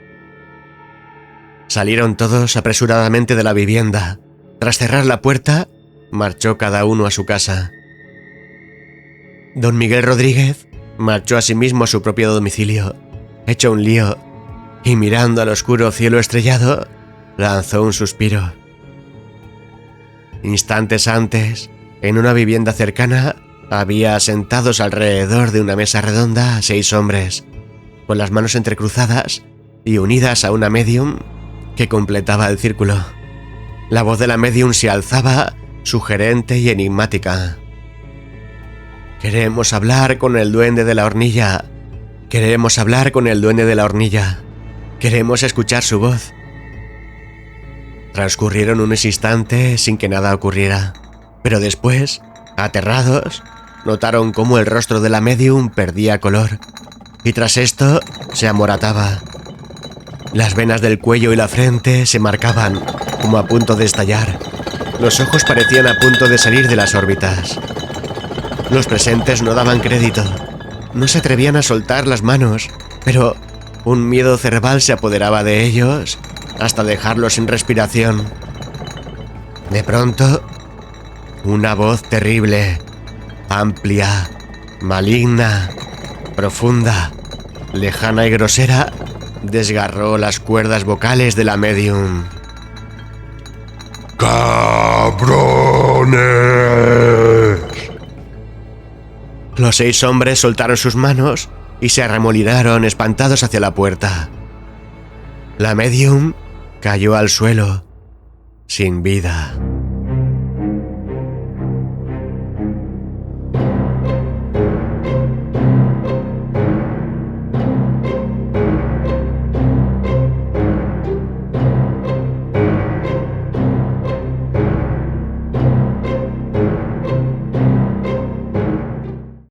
Salieron todos apresuradamente de la vivienda. Tras cerrar la puerta, marchó cada uno a su casa. Don Miguel Rodríguez marchó asimismo a su propio domicilio, hecho un lío, y mirando al oscuro cielo estrellado, lanzó un suspiro. Instantes antes, en una vivienda cercana, había sentados alrededor de una mesa redonda 6 hombres, con las manos entrecruzadas y unidas a una médium que completaba el círculo. La voz de la médium se alzaba, sugerente y enigmática. «Queremos hablar con el duende de la hornilla. Queremos hablar con el duende de la hornilla. Queremos escuchar su voz». Transcurrieron unos instantes sin que nada ocurriera, pero después, aterrados, notaron cómo el rostro de la médium perdía color, y tras esto se amorataba. Las venas del cuello y la frente se marcaban, como a punto de estallar. Los ojos parecían a punto de salir de las órbitas. Los presentes no daban crédito. No se atrevían a soltar las manos, pero un miedo cerval se apoderaba de ellos hasta dejarlos sin respiración. De pronto, una voz terrible, amplia, maligna, profunda, lejana y grosera, desgarró las cuerdas vocales de la médium. ¡Cabrones! Los 6 hombres soltaron sus manos y se arremolinaron espantados hacia la puerta. La médium cayó al suelo, sin vida.